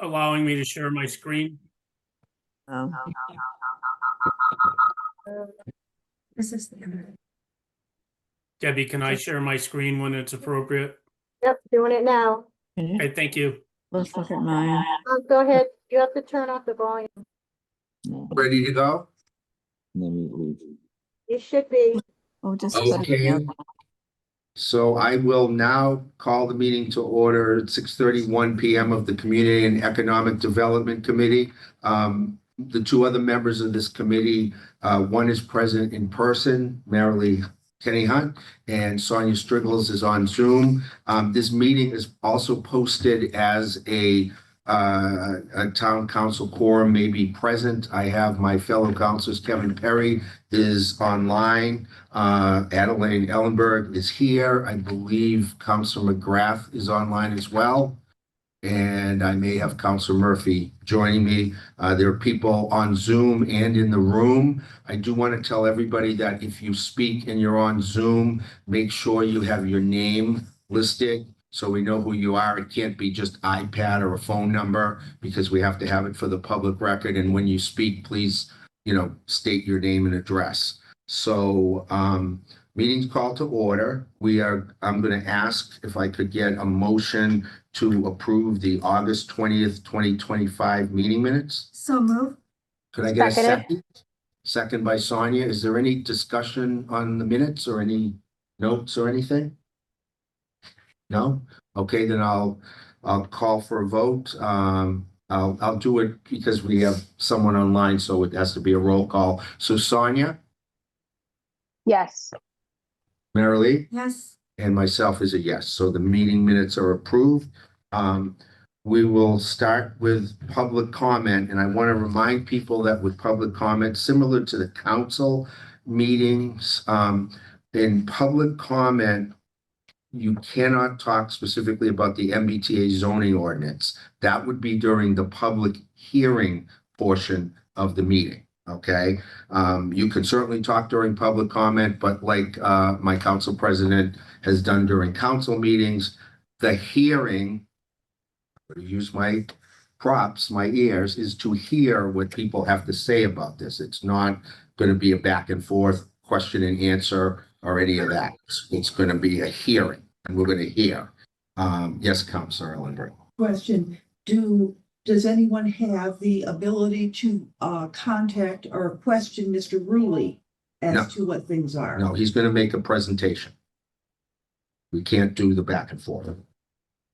allowing me to share my screen? This is Debbie, can I share my screen when it's appropriate? Yep, doing it now. Okay, thank you. Let's look at mine. Go ahead. You have to turn off the volume. Ready to go? You should be. Oh, just Okay. So I will now call the meeting to order at 6:31 PM of the Community and Economic Development Committee. The two other members of this committee, one is present in person, Marilee Kenny Hunt, and Sonia Striggles is on Zoom. This meeting is also posted as a town council quorum may be present. I have my fellow councilors, Kevin Perry is online. Adeline Ellenberg is here. I believe Councilor McGrath is online as well. And I may have Councilor Murphy joining me. There are people on Zoom and in the room. I do want to tell everybody that if you speak and you're on Zoom, make sure you have your name listed so we know who you are. It can't be just iPad or a phone number because we have to have it for the public record. And when you speak, please, state your name and address. So meeting's called to order. I'm going to ask if I could get a motion to approve the August 20th, 2025 meeting minutes. So move. Could I get a Seconded. second? Second by Sonia. Is there any discussion on the minutes or any notes or anything? No? Okay, then I'll call for a vote. I'll do it because we have someone online, so it has to be a roll call. So Sonia, Yes. Marilee, Yes. and myself is a yes. So the meeting minutes are approved. We will start with public comment, and I want to remind people that with public comment, similar to the council meetings, in public comment, you cannot talk specifically about the MBTA zoning ordinance. That would be during the public hearing portion of the meeting. Okay. You can certainly talk during public comment, but like my council president has done during council meetings, the hearing, use my props, my ears, is to hear what people have to say about this. It's not going to be a back and forth question and answer or any of that. It's going to be a hearing and we're going to hear. Yes, Councilor Ellenberg. Question, does anyone have the ability to contact or question Mr. Ruley as No. to what things are? No, he's going to make a presentation. We can't do the back and forth.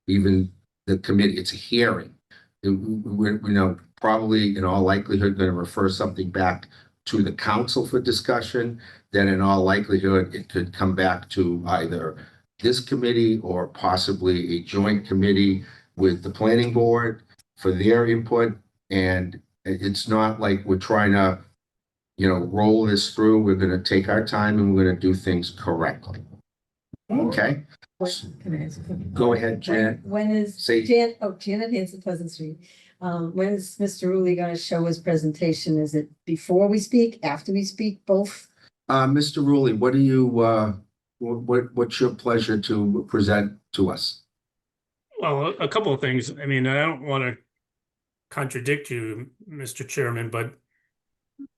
Even the committee, it's a hearing. We're probably in all likelihood going to refer something back to the council for discussion. Then in all likelihood, it could come back to either this committee or possibly a joint committee with the planning board for their input. And it's not like we're trying to, roll this through. We're going to take our time and we're going to do things correctly. Okay? Can I ask a question? Go ahead, Janet. When is Say- Janet Hanson, Pleasant Street. When is Mr. Ruley going to show his presentation? Is it before we speak, after we speak, both? Mr. Ruley, what do you, what's your pleasure to present to us? Well, a couple of things. I mean, I don't want to contradict you, Mr. Chairman, but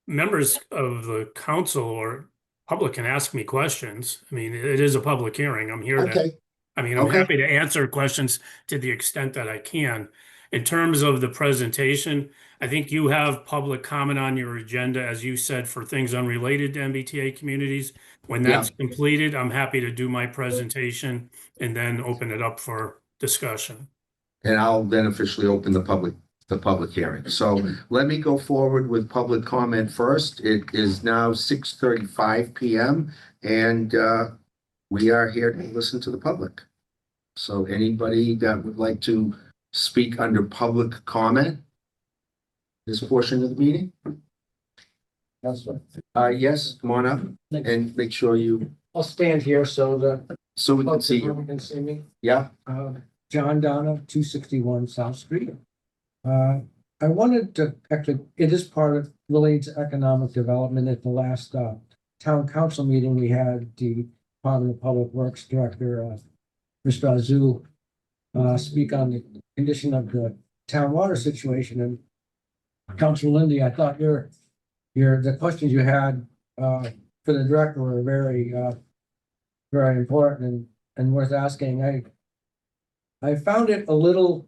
members of the council or public can ask me questions. I mean, it is a public hearing. I'm here to, I'm Okay. happy to answer questions to the extent that I can. In terms of the presentation, I think you have public comment on your agenda, as you said, for things unrelated to MBTA communities. When that's completed, I'm happy to do my presentation and then open it up for discussion. And I'll then officially open the public hearing. So let me go forward with public comment first. It is now 6:35 PM and we are here to listen to the public. So anybody that would like to speak under public comment, this portion of the meeting? Yes, come on up and make sure I'll stand here so we can see you. can see me. Yeah, John Donna, 261 South Street. I wanted to, actually, it is part of related to economic development. At the last town council meeting, we had the Department of Public Works Director, Mr. Azul, speak on the condition of the town water situation, and Councilor Lindy, I thought the questions you had for the director were very very important and worth asking. I found it a little.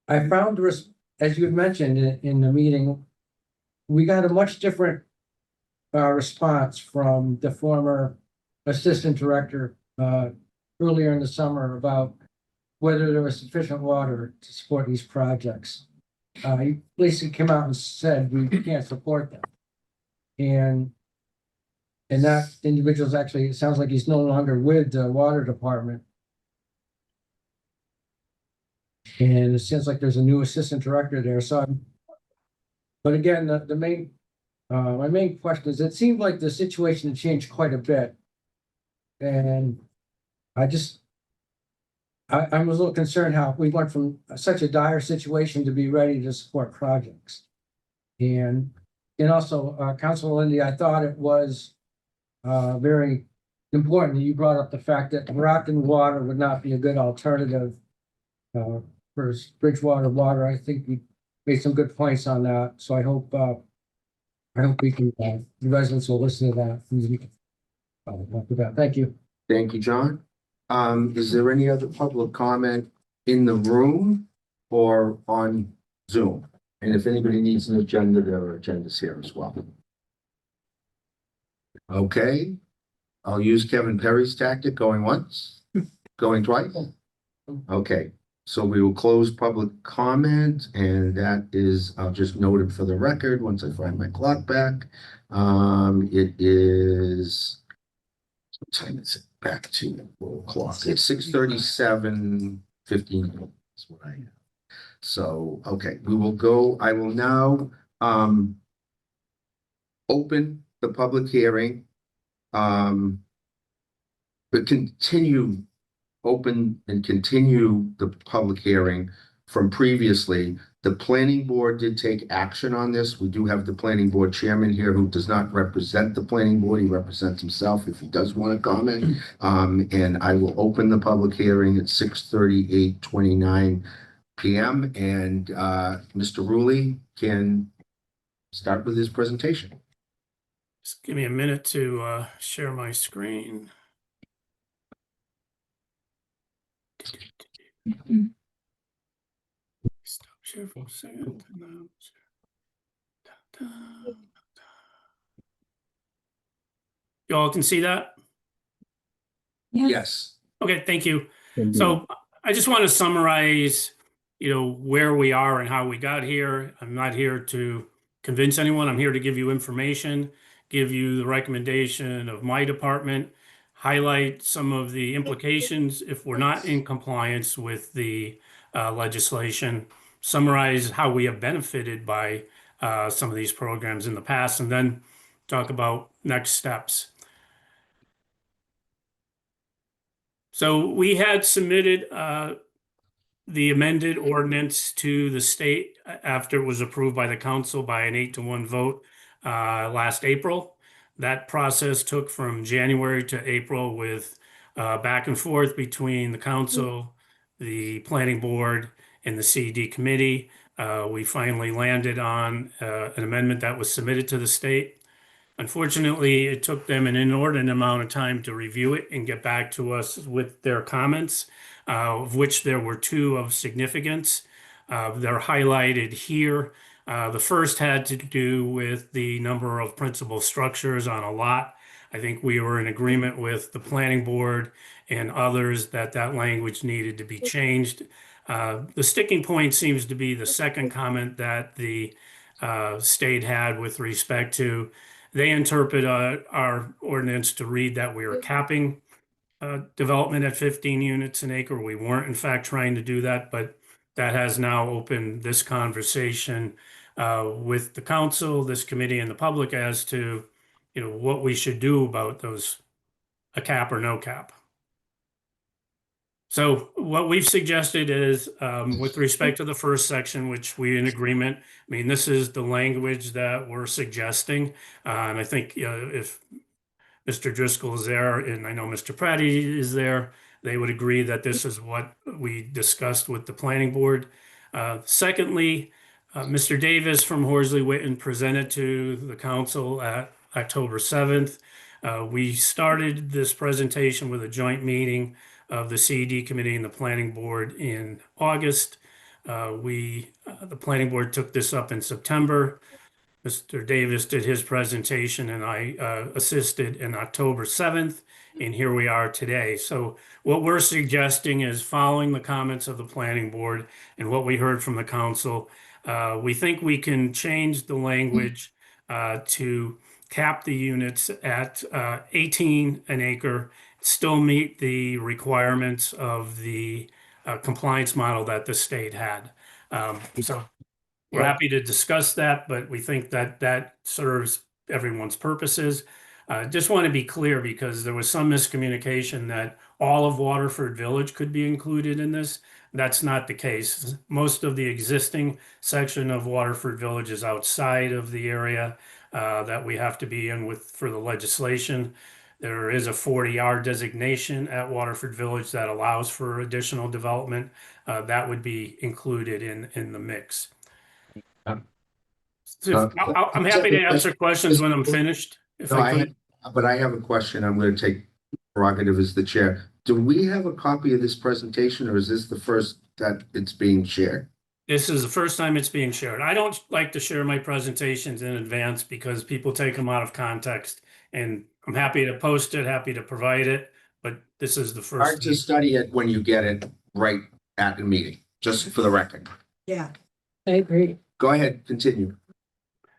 I found, as you had mentioned in the meeting, we got a much different response from the former assistant director earlier in the summer about whether there was sufficient water to support these projects. He basically came out and said, we can't support them. And that individual's actually, it sounds like he's no longer with the water department. And it seems like there's a new assistant director there, so but again, the main, my main question is, it seemed like the situation had changed quite a bit. And I was a little concerned how we went from such a dire situation to be ready to support projects. And also, Councilor Lindy, I thought it was very important that you brought up the fact that Moroccan water would not be a good alternative for Bridgewater water. I think you made some good points on that. So I hope we can, the residents will listen to that. Thank you. Thank you, John. Is there any other public comment in the room or on Zoom? And if anybody needs an agenda, there are agendas here as well. Okay, I'll use Kevin Perry's tactic, going once, going twice. Okay, so we will close public comment, and that is, I'll just note it for the record once I find my clock back. It is, what time is it? Back to 4 o'clock. It's 6:37:15. That's what I have. So, okay, we will go. I will now open the public hearing. But open and continue the public hearing from previously. The planning board did take action on this. We do have the planning board chairman here who does not represent the planning board. He represents himself if he does want to comment. And I will open the public hearing at 6:38:29 p.m. And Mr. Rulli can start with his presentation. Just give me a minute to share my screen. Stop share for a second. Y'all can see that? Yes. Okay, thank you. So I just want to summarize, where we are and how we got here. I'm not here to convince anyone. I'm here to give you information, give you the recommendation of my department, highlight some of the implications if we're not in compliance with the legislation, summarize how we have benefited by some of these programs in the past, and then talk about next steps. So we had submitted the amended ordinance to the state after it was approved by the council by an 8-1 vote last April. That process took from January to April with back and forth between the council, the planning board, and the CED committee. We finally landed on an amendment that was submitted to the state. Unfortunately, it took them an inordinate amount of time to review it and get back to us with their comments, of which there were 2 of significance. They're highlighted here. The first had to do with the number of principal structures on a lot. I think we were in agreement with the planning board and others that language needed to be changed. The sticking point seems to be the second comment that the state had with respect to, they interpret our ordinance to read that we are capping development at 15 units an acre. We weren't in fact trying to do that, but that has now opened this conversation with the council, this committee, and the public as to, what we should do about those, a cap or no cap. So what we've suggested is, with respect to the first section, which we're in agreement, I mean, this is the language that we're suggesting. And I think if Mr. Driscoll is there, and I know Mr. Pratty is there, they would agree that this is what we discussed with the planning board. Secondly, Mr. Davis from Horsley Witten presented to the council at October 7th. We started this presentation with a joint meeting of the CED committee and the planning board in August. The planning board took this up in September. Mr. Davis did his presentation and I assisted in October 7th, and here we are today. So what we're suggesting is following the comments of the planning board and what we heard from the council. We think we can change the language to cap the units at 18 an acre, still meet the requirements of the compliance model that the state had. So we're happy to discuss that, but we think that that serves everyone's purposes. Just want to be clear because there was some miscommunication that all of Waterford Village could be included in this. That's not the case. Most of the existing section of Waterford Village is outside of the area that we have to be in with for the legislation. There is a 40R designation at Waterford Village that allows for additional development. That would be included in the mix. I'm happy to answer questions when I'm finished. If No, I could. but I have a question. I'm going to take prerogative as the chair. Do we have a copy of this presentation, or is this the first that it's being shared? This is the first time it's being shared. I don't like to share my presentations in advance because people take them out of context. And I'm happy to post it, happy to provide it, but this is the Hard first. to study it when you get it right at the meeting, just for the record. Yeah. I agree. Go ahead, continue.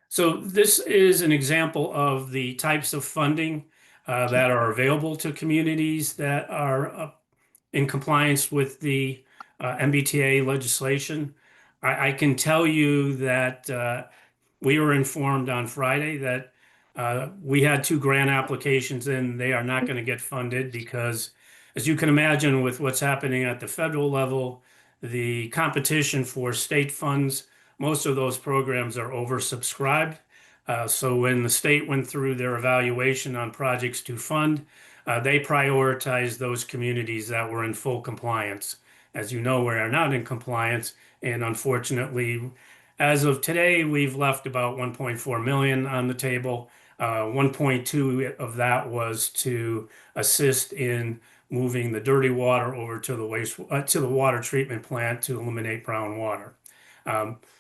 So this is an example of the types of funding that are available to communities that are in compliance with the MBTA legislation. I can tell you that we were informed on Friday that we had 2 grant applications in. They are not going to get funded because, as you can imagine, with what's happening at the federal level, the competition for state funds, most of those programs are oversubscribed. So when the state went through their evaluation on projects to fund, they prioritized those communities that were in full compliance. As you know, we are not in compliance, and unfortunately, as of today, we've left about 1.4 million on the table. 1.2 of that was to assist in moving the dirty water over to the water treatment plant to eliminate brown water.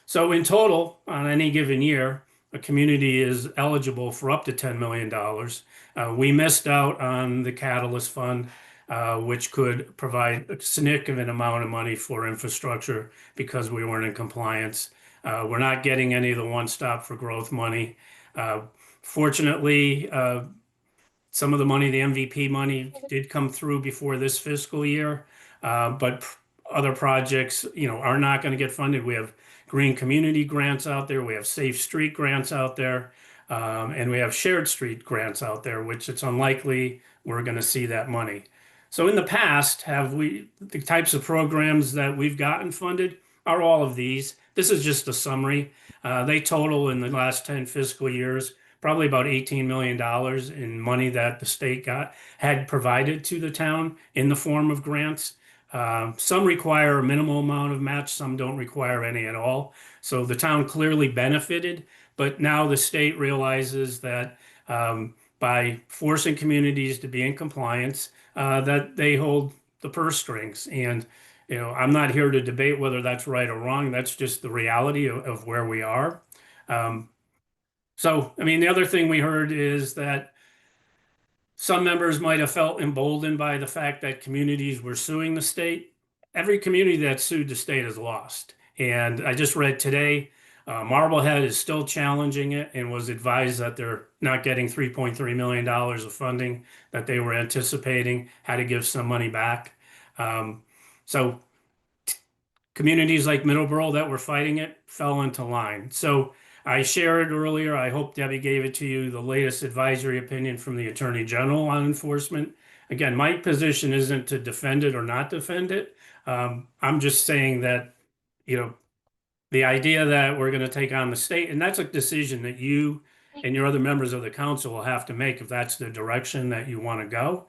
So in total, on any given year, a community is eligible for up to $10 million. We missed out on the Catalyst Fund, which could provide a significant amount of money for infrastructure because we weren't in compliance. We're not getting any of the One Stop for Growth money. Fortunately, some of the money, the MVP money, did come through before this fiscal year, but other projects, are not going to get funded. We have green community grants out there, we have safe street grants out there, and we have shared street grants out there, which it's unlikely we're going to see that money. So in the past, the types of programs that we've gotten funded are all of these. This is just a summary. They total in the last 10 fiscal years probably about $18 million in money that the state had provided to the town in the form of grants. Some require a minimal amount of match, some don't require any at all. So the town clearly benefited, but now the state realizes that by forcing communities to be in compliance, that they hold the purse strings. And I'm not here to debate whether that's right or wrong. That's just the reality of where we are. So, the other thing we heard is that some members might have felt emboldened by the fact that communities were suing the state. Every community that sued the state has lost. And I just read today, Marblehead is still challenging it and was advised that they're not getting $3.3 million of funding that they were anticipating, had to give some money back. So communities like Middleborough that were fighting it fell into line. So I shared earlier, I hope Debbie gave it to you, the latest advisory opinion from the Attorney General on enforcement. Again, my position isn't to defend it or not defend it. I'm just saying that, the idea that we're going to take on the state, and that's a decision that you and your other members of the council will have to make if that's the direction that you want to go.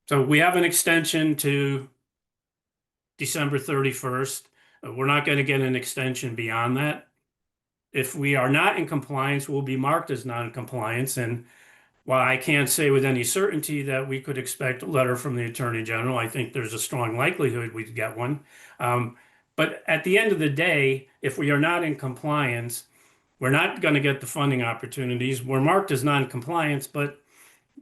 So So we have an extension to December 31st. We're not going to get an extension beyond that. If we are not in compliance, we'll be marked as non-compliance. And while I can't say with any certainty that we could expect a letter from the Attorney General, I think there's a strong likelihood we'd get one. But at the end of the day, if we are not in compliance, we're not going to get the funding opportunities. We're marked as non-compliance, but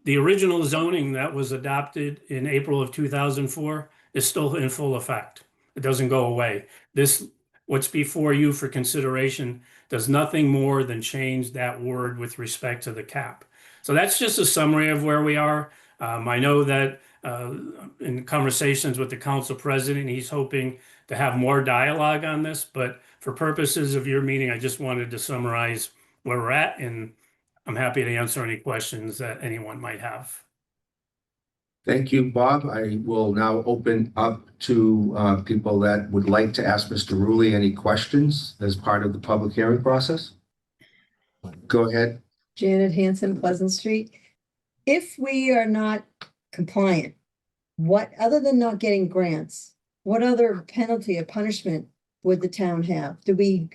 the original zoning that was adopted in April of 2004 is still in full effect. It doesn't go away. This, what's before you for consideration, does nothing more than change that word with respect to the cap. So that's just a summary of where we are. I know that in conversations with the council president, he's hoping to have more dialogue on this, but for purposes of your meeting, I just wanted to summarize where we're at, and I'm happy to answer any questions that anyone might have. Thank you, Bob. I will now open up to people that would like to ask Mr. Rulli any questions as part of the public hearing process. Go ahead. Janet Hanson, Pleasant Street. If we are not compliant, what, other than not getting grants, what other penalty or punishment would the town have? Do we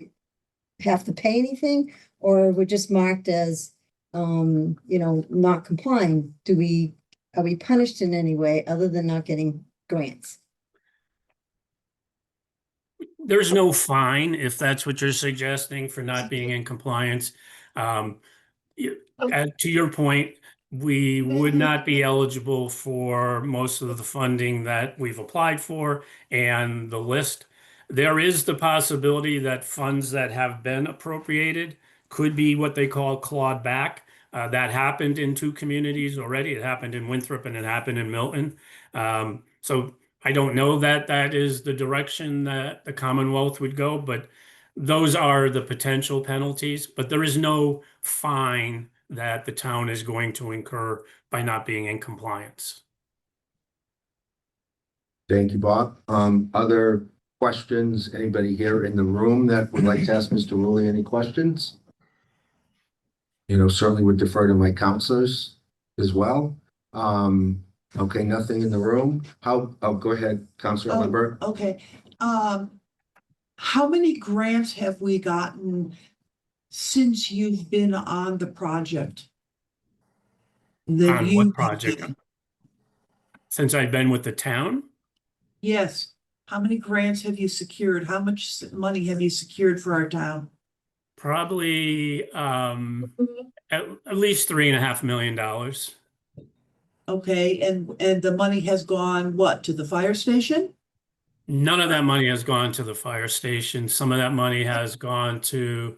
have to pay anything, or we're just marked as, not complying? Are we punished in any way other than not getting grants? There's no fine if that's what you're suggesting for not being in compliance. To your point, we would not be eligible for most of the funding that we've applied for and the list. There is the possibility that funds that have been appropriated could be what they call clawed back. That happened in 2 communities already. It happened in Winthrop and it happened in Milton. So I don't know that that is the direction that the Commonwealth would go, but those are the potential penalties. But there is no fine that the town is going to incur by not being in compliance. Thank you, Bob. Other questions? Anybody here in the room that would like to ask Mr. Rulli any questions? Certainly would defer to my counselors as well. Okay, nothing in the room. Go ahead, Counselor Lindbergh. Okay, how many grants have we gotten since you've been on the project? On what project? Since I've been with the town? Yes. How many grants have you secured? How much money have you secured for our town? Probably at least $3.5 million. Okay, and the money has gone what, to the fire station? None of that money has gone to the fire station. Some of that money has gone to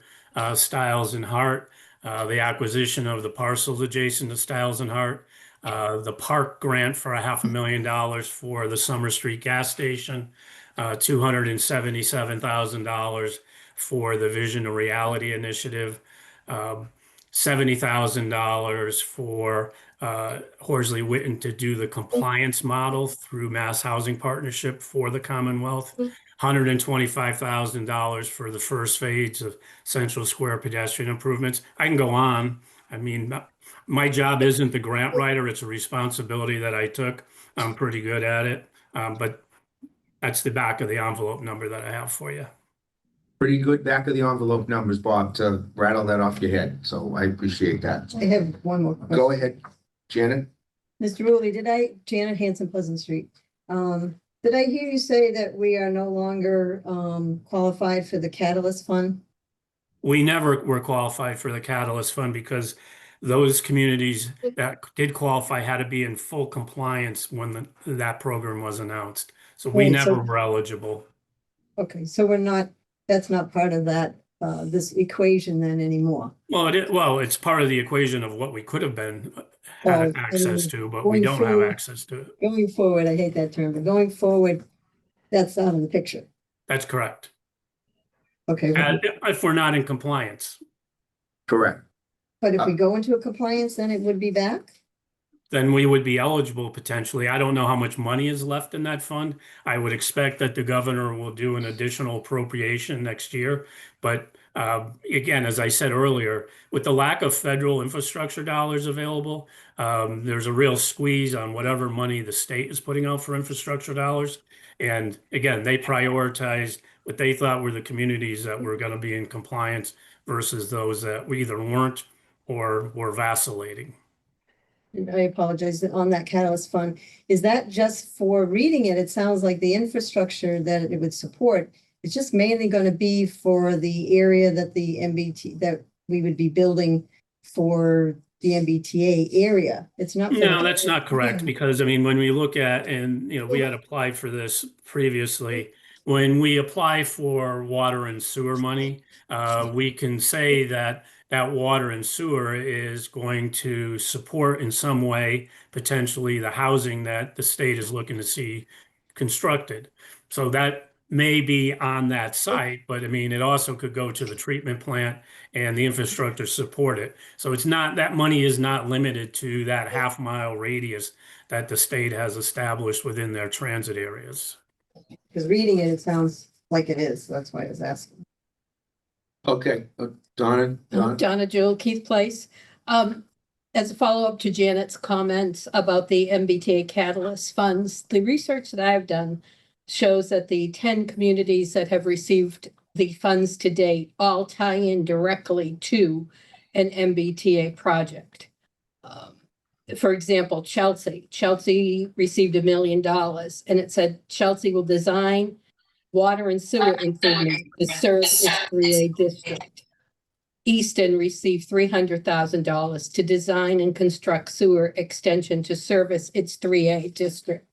Stiles and Hart, the acquisition of the parcels adjacent to Stiles and Hart, the park grant for $500,000 for the Summer Street gas station, $277,000 for the Vision to Reality initiative, $70,000 for Horsley Witten to do the compliance model through Mass Housing Partnership for the Commonwealth, $125,000 for the first phase of Central Square pedestrian improvements. I can go on. I mean, my job isn't the grant writer. It's a responsibility that I took. I'm pretty good at it. But that's the back of the envelope number that I have for you. Pretty good back of the envelope numbers, Bob, to rattle that off your head. So I appreciate that. I have one more question. Go ahead, Janet. Mr. Rulli, Janet Hanson, Pleasant Street. Did I hear you say that we are no longer qualified for the Catalyst Fund? We never were qualified for the Catalyst Fund because those communities that did qualify had to be in full compliance when that program was announced. So we never were eligible. Okay, so that's not part of that, this equation then anymore. Well, it's part of the equation of what we could have been had access to, but we going don't have forward- access to it. Going forward, I hate that term, but going forward, that's out of the picture. That's correct. Okay, If we're not in compliance. Correct. but if we go into a compliance, then it would be back? then we would be eligible potentially. I don't know how much money is left in that fund. I would expect that the governor will do an additional appropriation next year. But again, as I said earlier, with the lack of federal infrastructure dollars available, there's a real squeeze on whatever money the state is putting out for infrastructure dollars. And again, they prioritized what they thought were the communities that were going to be in compliance versus those that either weren't or were vacillating. I apologize, on that catalyst fund, is that just for reading it? It sounds like the infrastructure that it would support, it's just mainly going to be for the area that the MBT, that we would be building for the MBTA area. It's not. for No, the- that's not correct, because I mean, when we look at, and we had applied for this previously, when we apply for water and sewer money, we can say that that water and sewer is going to support in some way potentially the housing that the state is looking to see constructed. So that may be on that site, but I mean, it also could go to the treatment plant and the infrastructure support it. So it's not, that money is not limited to that half-mile radius that the state has established within their transit areas. Because reading it, it sounds like it is. That's why I was asking. Okay, Donna, Donna Jewel, Keith Place. As a follow-up to Janet's comments about the MBTA Catalyst funds, the research that I've done shows that the 10 communities that have received the funds to date all tie in directly to an MBTA project. For example, Chelsea received $1 million, and it said Chelsea will design water and sewer improvements to serve its 3A district. Easton received $300,000 to design and construct sewer extension to service its 3A district.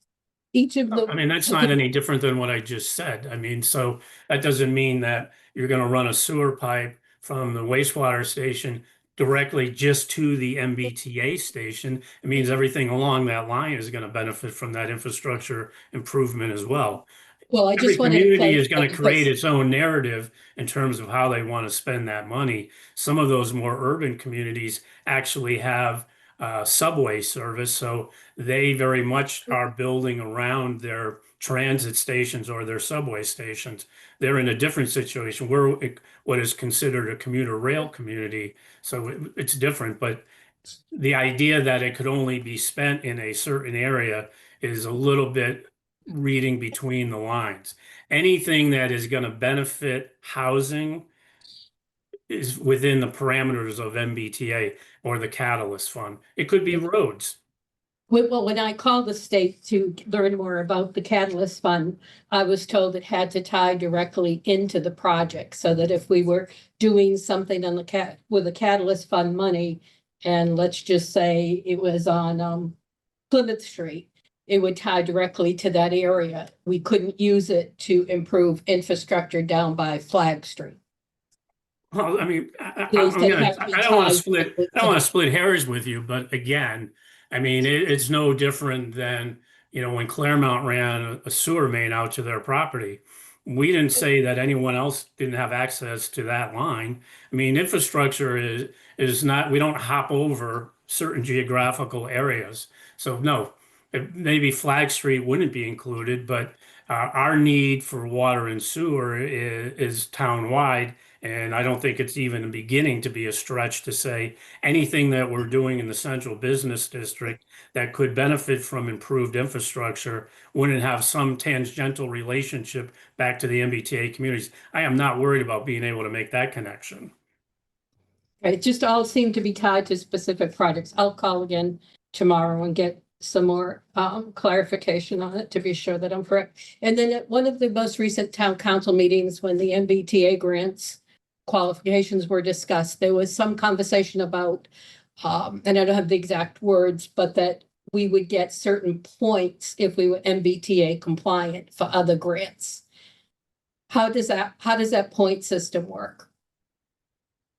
Each of the. I mean, that's not any different than what I just said. I mean, so that doesn't mean that you're going to run a sewer pipe from the wastewater station directly just to the MBTA station. It means everything along that line is going to benefit from that infrastructure improvement as well. Well, I Every just wanted to community is going to clarify create because- its own narrative in terms of how they want to spend that money. Some of those more urban communities actually have subway service, so they very much are building around their transit stations or their subway stations. They're in a different situation. We're what is considered a commuter rail community, so it's different. But the idea that it could only be spent in a certain area is a little bit reading between the lines. Anything that is going to benefit housing is within the parameters of MBTA or the Catalyst Fund. It could be roads. Well, when I called the state to learn more about the Catalyst Fund, I was told it had to tie directly into the project so that if we were doing something on the with the Catalyst Fund money, and let's just say it was on Plymouth Street, it would tie directly to that area. We couldn't use it to improve infrastructure down by Flag Street. Well, I mean, They said it has to be I don't want to tied split, directly I don't want to split hairs with you, but again, I mean, it's no different than, when Claremont ran a sewer main out to their property. We didn't say that anyone else didn't have access to that line. I mean, infrastructure is not, we don't hop over certain geographical areas. So no, maybe Flag Street wouldn't be included, but our need for water and sewer is town-wide. And I don't think it's even beginning to be a stretch to say anything that we're doing in the central business district that could benefit from improved infrastructure wouldn't have some tangential relationship back to the MBTA communities. I am not worried about being able to make that connection. It just all seemed to be tied to specific projects. I'll call again tomorrow and get some more clarification on it to be sure that I'm correct. And then at one of the most recent town council meetings, when the MBTA grants qualifications were discussed, there was some conversation about, and I don't have the exact words, but that we would get certain points if we were MBTA compliant for other grants. How does that point system work?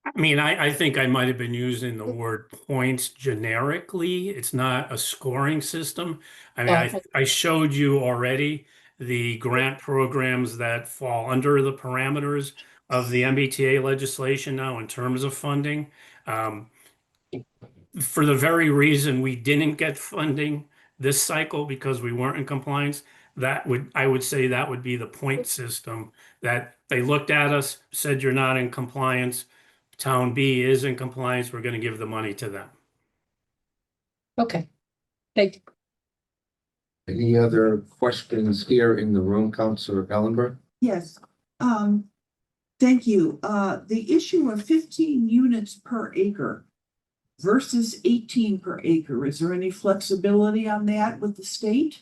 I mean, I think I might have been using the word points generically. It's not a scoring system. I mean, I showed you already the grant programs that fall under the parameters of the MBTA legislation now in terms of funding. for the very reason we didn't get funding this cycle because we weren't in compliance, I would say that would be the point system, that they looked at us, said you're not in compliance. Town B is in compliance, we're gonna give the money to them. Okay. Thank you. Any other questions here in the room, Counselor Ellenberg? Yes, thank you. The issue of 15 units per acre versus 18 per acre, is there any flexibility on that with the state?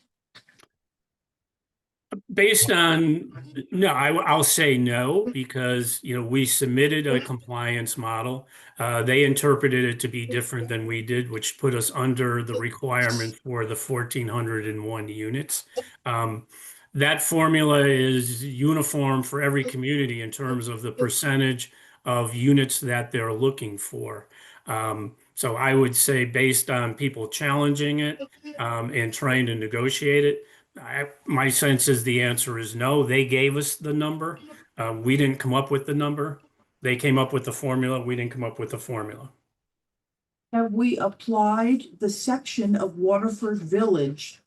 Based on, no, I'll say no, because, we submitted a compliance model. They interpreted it to be different than we did, which put us under the requirement for the 1,401 units. That formula is uniform for every community in terms of the percentage of units that they're looking for. So I would say, based on people challenging it, and trying to negotiate it, my sense is the answer is no. They gave us the number. We didn't come up with the number. They came up with the formula. We didn't come up with the formula. Have we applied the section of Waterford Village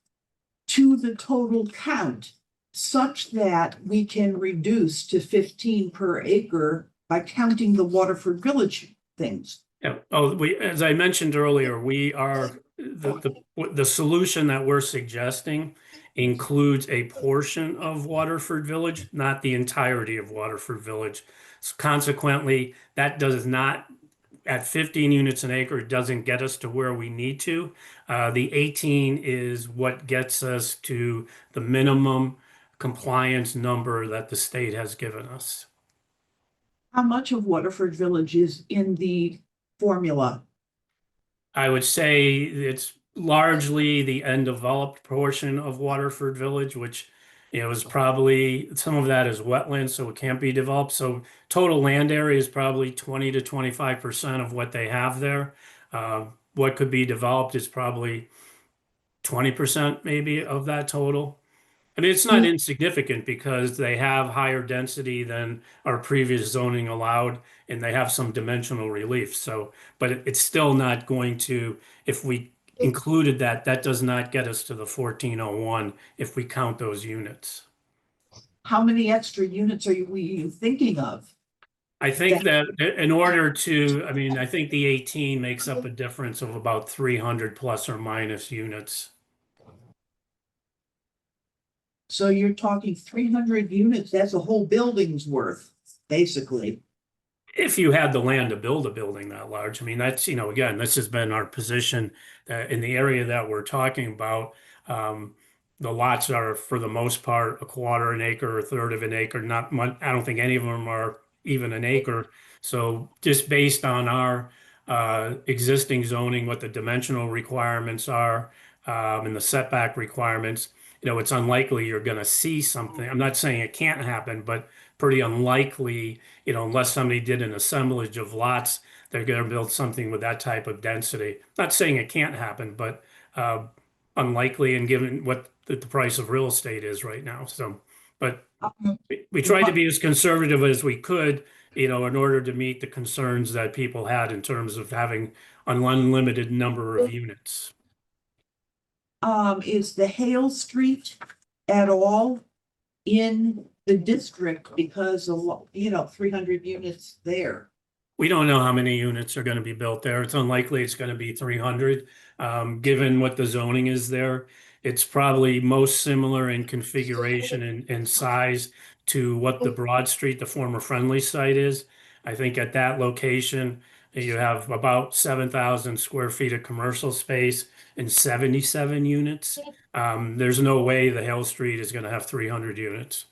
to the total count such that we can reduce to 15 per acre by counting the Waterford Village things? Yeah. Oh, as I mentioned earlier, we are the solution that we're suggesting includes a portion of Waterford Village, not the entirety of Waterford Village. So consequently, that does not, at 15 units an acre, it doesn't get us to where we need to. The 18 is what gets us to the minimum compliance number that the state has given us. How much of Waterford Village is in the formula? I would say it's largely the undeveloped portion of Waterford Village, which, is probably, some of that is wetlands, so it can't be developed. So total land area is probably 20 to 25% of what they have there. What could be developed is probably 20% maybe of that total. I mean, it's not insignificant because they have higher density than our previous zoning allowed, and they have some dimensional relief. So, but it's still not going to, if we included that, that does not get us to the 1401 if we count those units. How many extra units are you thinking of? I think that in order to, I mean, I think the 18 makes up a difference of about 300 plus or minus units. So you're talking 300 units, that's a whole building's worth, basically. If you had the land to build a building that large, I mean, that's, again, this has been our position in the area that we're talking about. The lots are, for the most part, a quarter an acre, a third of an acre, not much. I don't think any of them are even an acre. So just based on our existing zoning, what the dimensional requirements are, and the setback requirements, it's unlikely you're going to see something. I'm not saying it can't happen, but pretty unlikely, unless somebody did an assemblage of lots, they're going to build something with that type of density. Not saying it can't happen, but unlikely, and given what the price of real estate is right now. So, but we tried to be as conservative as we could, in order to meet the concerns that people had in terms of having an unlimited number of units. Is the Hale Street at all in the district? Because 300 units there. We don't know how many units are going to be built there. It's unlikely it's going to be 300. Given what the zoning is there, it's probably most similar in configuration and size to what the Broad Street, the former Friendly site is. I think at that location, you have about 7,000 square feet of commercial space and 77 units. There's no way the Hale Street is going to have 300 units.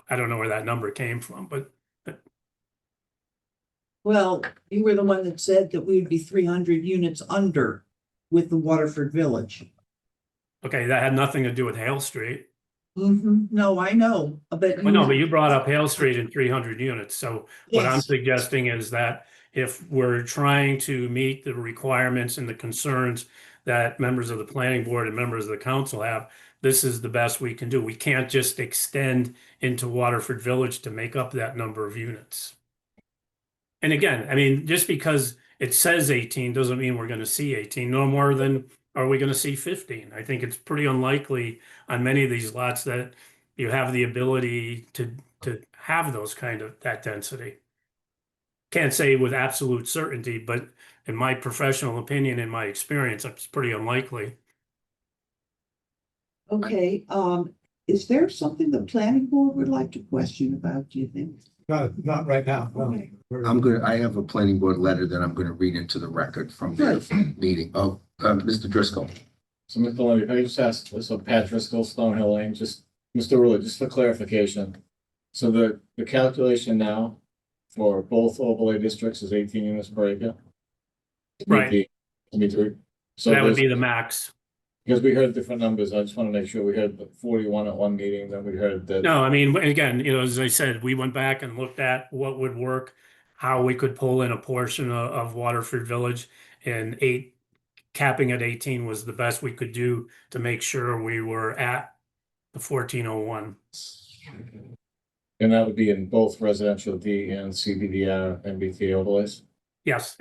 I don't know where that number came from, but Well, you were the one that said that we would be 300 units under with the Waterford Village. okay, that had nothing to do with Hale Street. No, I know, but. Well, no, but you brought up Hale Street and 300 units. So what I'm Yes. suggesting is that if we're trying to meet the requirements and the concerns that members of the planning board and members of the council have, this is the best we can do. We can't just extend into Waterford Village to make up that number of units. And again, I mean, just because it says 18, doesn't mean we're gonna see 18, no more than are we gonna see 15. I think it's pretty unlikely on many of these lots that you have the ability to have those kind of that density. Can't say with absolute certainty, but in my professional opinion, in my experience, it's pretty unlikely. Okay, is there something the planning board would like to question about, do you think? Not right now. no. Okay. I have a planning board letter that I'm gonna read into the record from the meeting. Oh, Mr. Driscoll. So, Mr. Levy, if I just ask, so Pat Driscoll, Stonehill Lane, just, Mr. Rulli, just for clarification. So the calculation now for both overlay districts is 18 units per acre? Right. So That would there's- be the max. because we heard different numbers, I just want to make sure we heard 41 at one meeting, then we heard that. No, I mean, again, as I said, we went back and looked at what would work, how we could pull in a portion of Waterford Village, and capping at 18 was the best we could do to make sure we were at the 1401. And that would be in both residential D and CBDR MBTA overlays? Yes,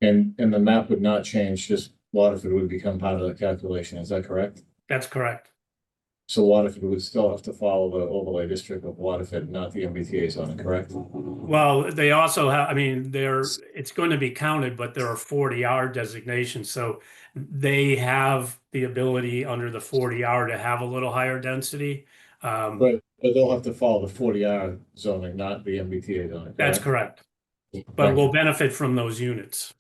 And the map would not change, just Waterford would become part of the calculation, is that correct? that's correct. So Waterford would still have to follow the overlay district of Waterford, not the MBTA zone, correct? Well, they also have, I mean, it's going to be counted, but there are 40-hour designations. So they have the ability under the 40-hour to have a little higher density. But they'll have to follow the 40-hour zoning, not the MBTA zoning. That's correct. But we'll benefit from those units.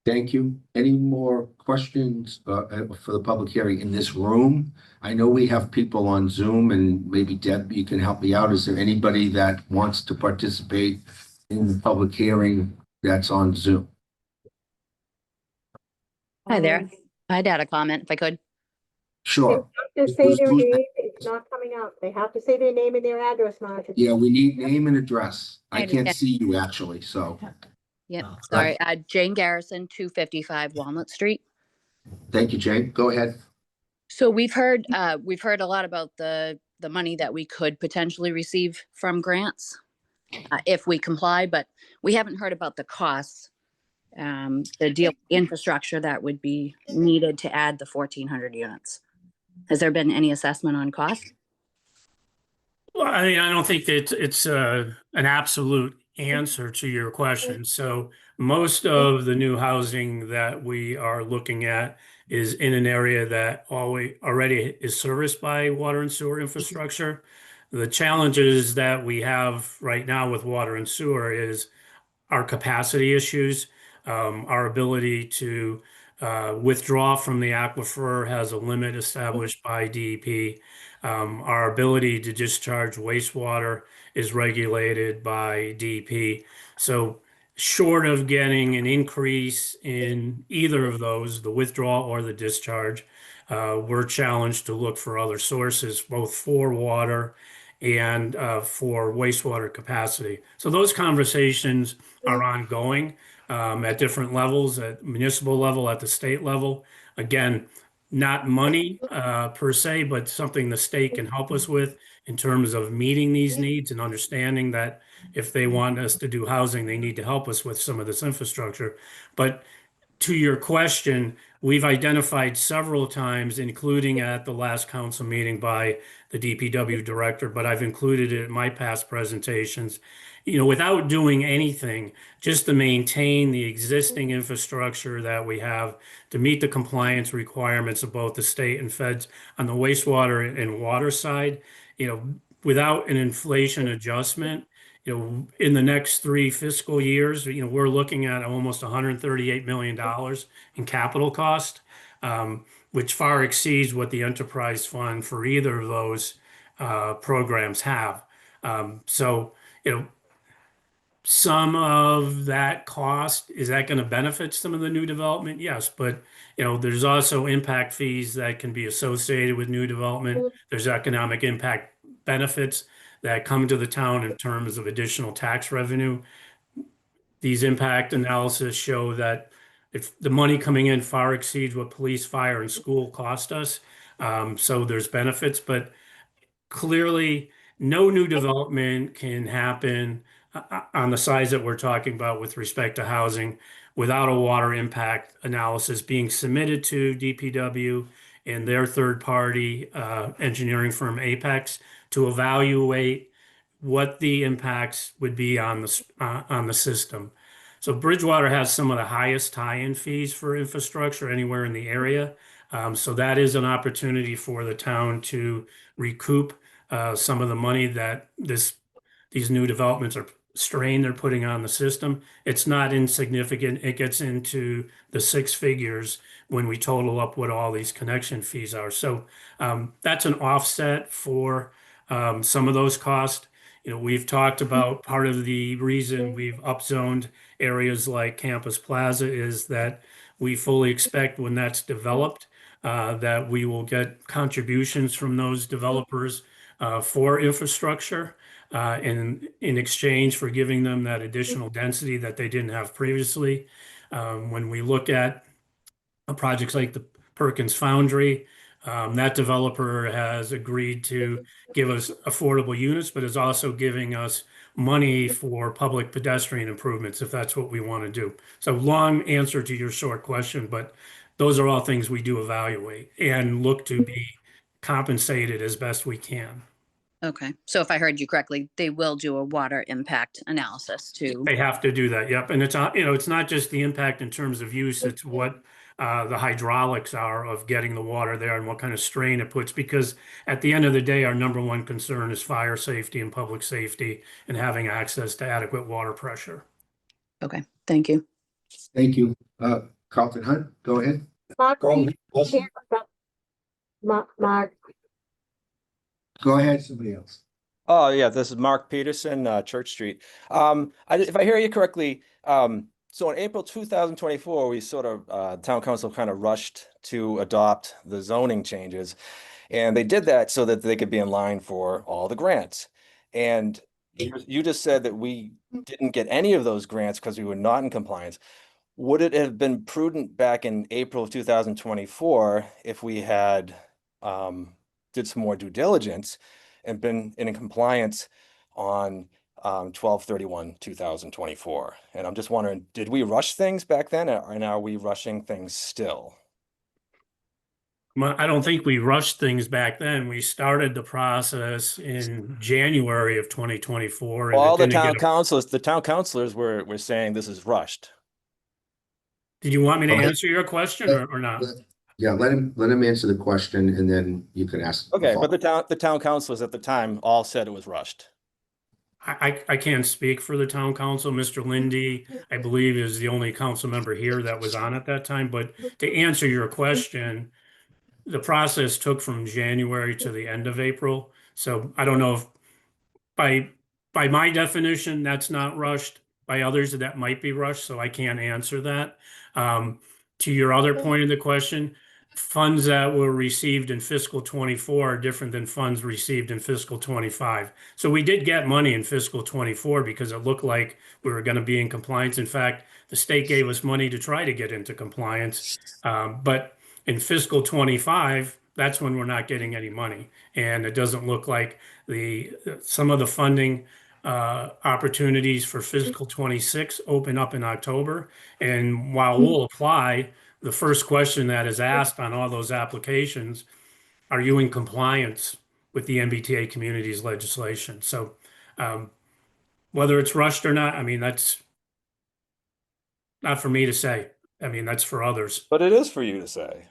Thank you. Any more questions for the public hearing in this room? I know we have people on Zoom, and maybe Deb, you can help me out. Is there anybody that wants to participate in the public hearing that's on Zoom? Hi there. I'd add a comment if I could. Sure. Just say their name, it's not coming up. They have to say their name and their address, Marcia. Yeah, we need name and address. I I can't understand. see you actually, so Yep, Oh, sorry. Jane Garrison, 255 Walnut Street. thank you, Jane. Go ahead. So we've heard a lot about the money that we could potentially receive from grants if we comply, but we haven't heard about the costs, the deal infrastructure that would be needed to add the 1,400 units. Has there been any assessment on cost? Well, I mean, I don't think that it's an absolute answer to your question. So most of the new housing that we are looking at is in an area that already is serviced by water and sewer infrastructure. The challenges that we have right now with water and sewer is our capacity issues, our ability to withdraw from the aquifer has a limit established by DEP. Our ability to discharge wastewater is regulated by DEP. So short of getting an increase in either of those, the withdrawal or the discharge, we're challenged to look for other sources, both for water and for wastewater capacity. So those conversations are ongoing at different levels, at municipal level, at the state level. Again, not money per se, but something the state can help us with in terms of meeting these needs and understanding that if they want us to do housing, they need to help us with some of this infrastructure. But to your question, we've identified several times, including at the last council meeting by the DPW director, but I've included it in my past presentations, without doing anything, just to maintain the existing infrastructure that we have to meet the compliance requirements of both the state and feds on the wastewater and water side, without an inflation adjustment, in the next 3 fiscal years, we're looking at almost $138 million in capital cost, which far exceeds what the enterprise fund for either of those programs have. So, some of that cost, is that going to benefit some of the new development? Yes, but there's also impact fees that can be associated with new development. There's economic impact benefits that come to the town in terms of additional tax revenue. These impact analysis show that if the money coming in far exceeds what police, fire, and school cost us, so there's benefits, but clearly no new development can happen on the size that we're talking about with respect to housing without a water impact analysis being submitted to DPW and their third-party engineering firm Apex to evaluate what the impacts would be on the system. So Bridgewater has some of the highest tie-in fees for infrastructure anywhere in the area. So that is an opportunity for the town to recoup some of the money that these new developments are strain they're putting on the system. It's not insignificant. It gets into the six figures when we total up what all these connection fees are. So that's an offset for some of those costs. You know, we've talked about part of the reason we've upzoned areas like Campus Plaza is that we fully expect when that's developed that we will get contributions from those developers for infrastructure in exchange for giving them that additional density that they didn't have previously. When we look at projects like the Perkins Foundry, that developer has agreed to give us affordable units, but is also giving us money for public pedestrian improvements if that's what we want to do. So long answer to your short question, but those are all things we do evaluate and look to be compensated as best we can. Okay, so if I heard you correctly, they will do a water impact analysis too. They have to do that, yep. And it's, you know, it's not just the impact in terms of use, it's what the hydraulics are of getting the water there and what kind of strain it puts. Because at the end of the day, our number one concern is fire safety and public safety and having access to adequate water pressure. Okay, thank you. Thank you. Carlton Hunt, go ahead. Mark, Go Peterson ahead. here. Mark, Go ahead, somebody else. Oh, yeah, this is Mark Peterson, Church Street. If I hear you correctly, so in April 2024, we sort of, town council kind of rushed to adopt the zoning changes. And they did that so that they could be in line for all the grants. And you just said that we didn't get any of those grants because we were not in compliance. Would it have been prudent back in April of 2024 if we had did some more due diligence and been in compliance on 12/31/2024? And I'm just wondering, did we rush things back then, and are we rushing things still? I don't think we rushed things back then. We started the process in January of 2024. And All it the didn't town get. councilors were saying this is rushed. Did you want me to Okay. answer your question or not? Yeah, let him answer the question and then you can ask. Okay, but the town councilors at the time all said it was rushed. I can't speak for the town council. Mr. Lindy, I believe, is the only council member here that was on at that time. But to answer your question, the process took from January to the end of April. So I don't know if by my definition, that's not rushed. By others, that might be rushed, so I can't answer that. To your other point of the question, funds that were received in fiscal 24 are different than funds received in fiscal 25. So we did get money in fiscal 24 because it looked like we were going to be in compliance. In fact, the state gave us money to try to get into compliance. But in fiscal 25, that's when we're not getting any money. And it doesn't look like some of the funding opportunities for fiscal 26 open up in October. And while we'll apply, the first question that is asked on all those applications, are you in compliance with the MBTA communities legislation? So whether it's rushed or not, I mean, that's not for me to say. I mean, that's for others. But it is for you to say.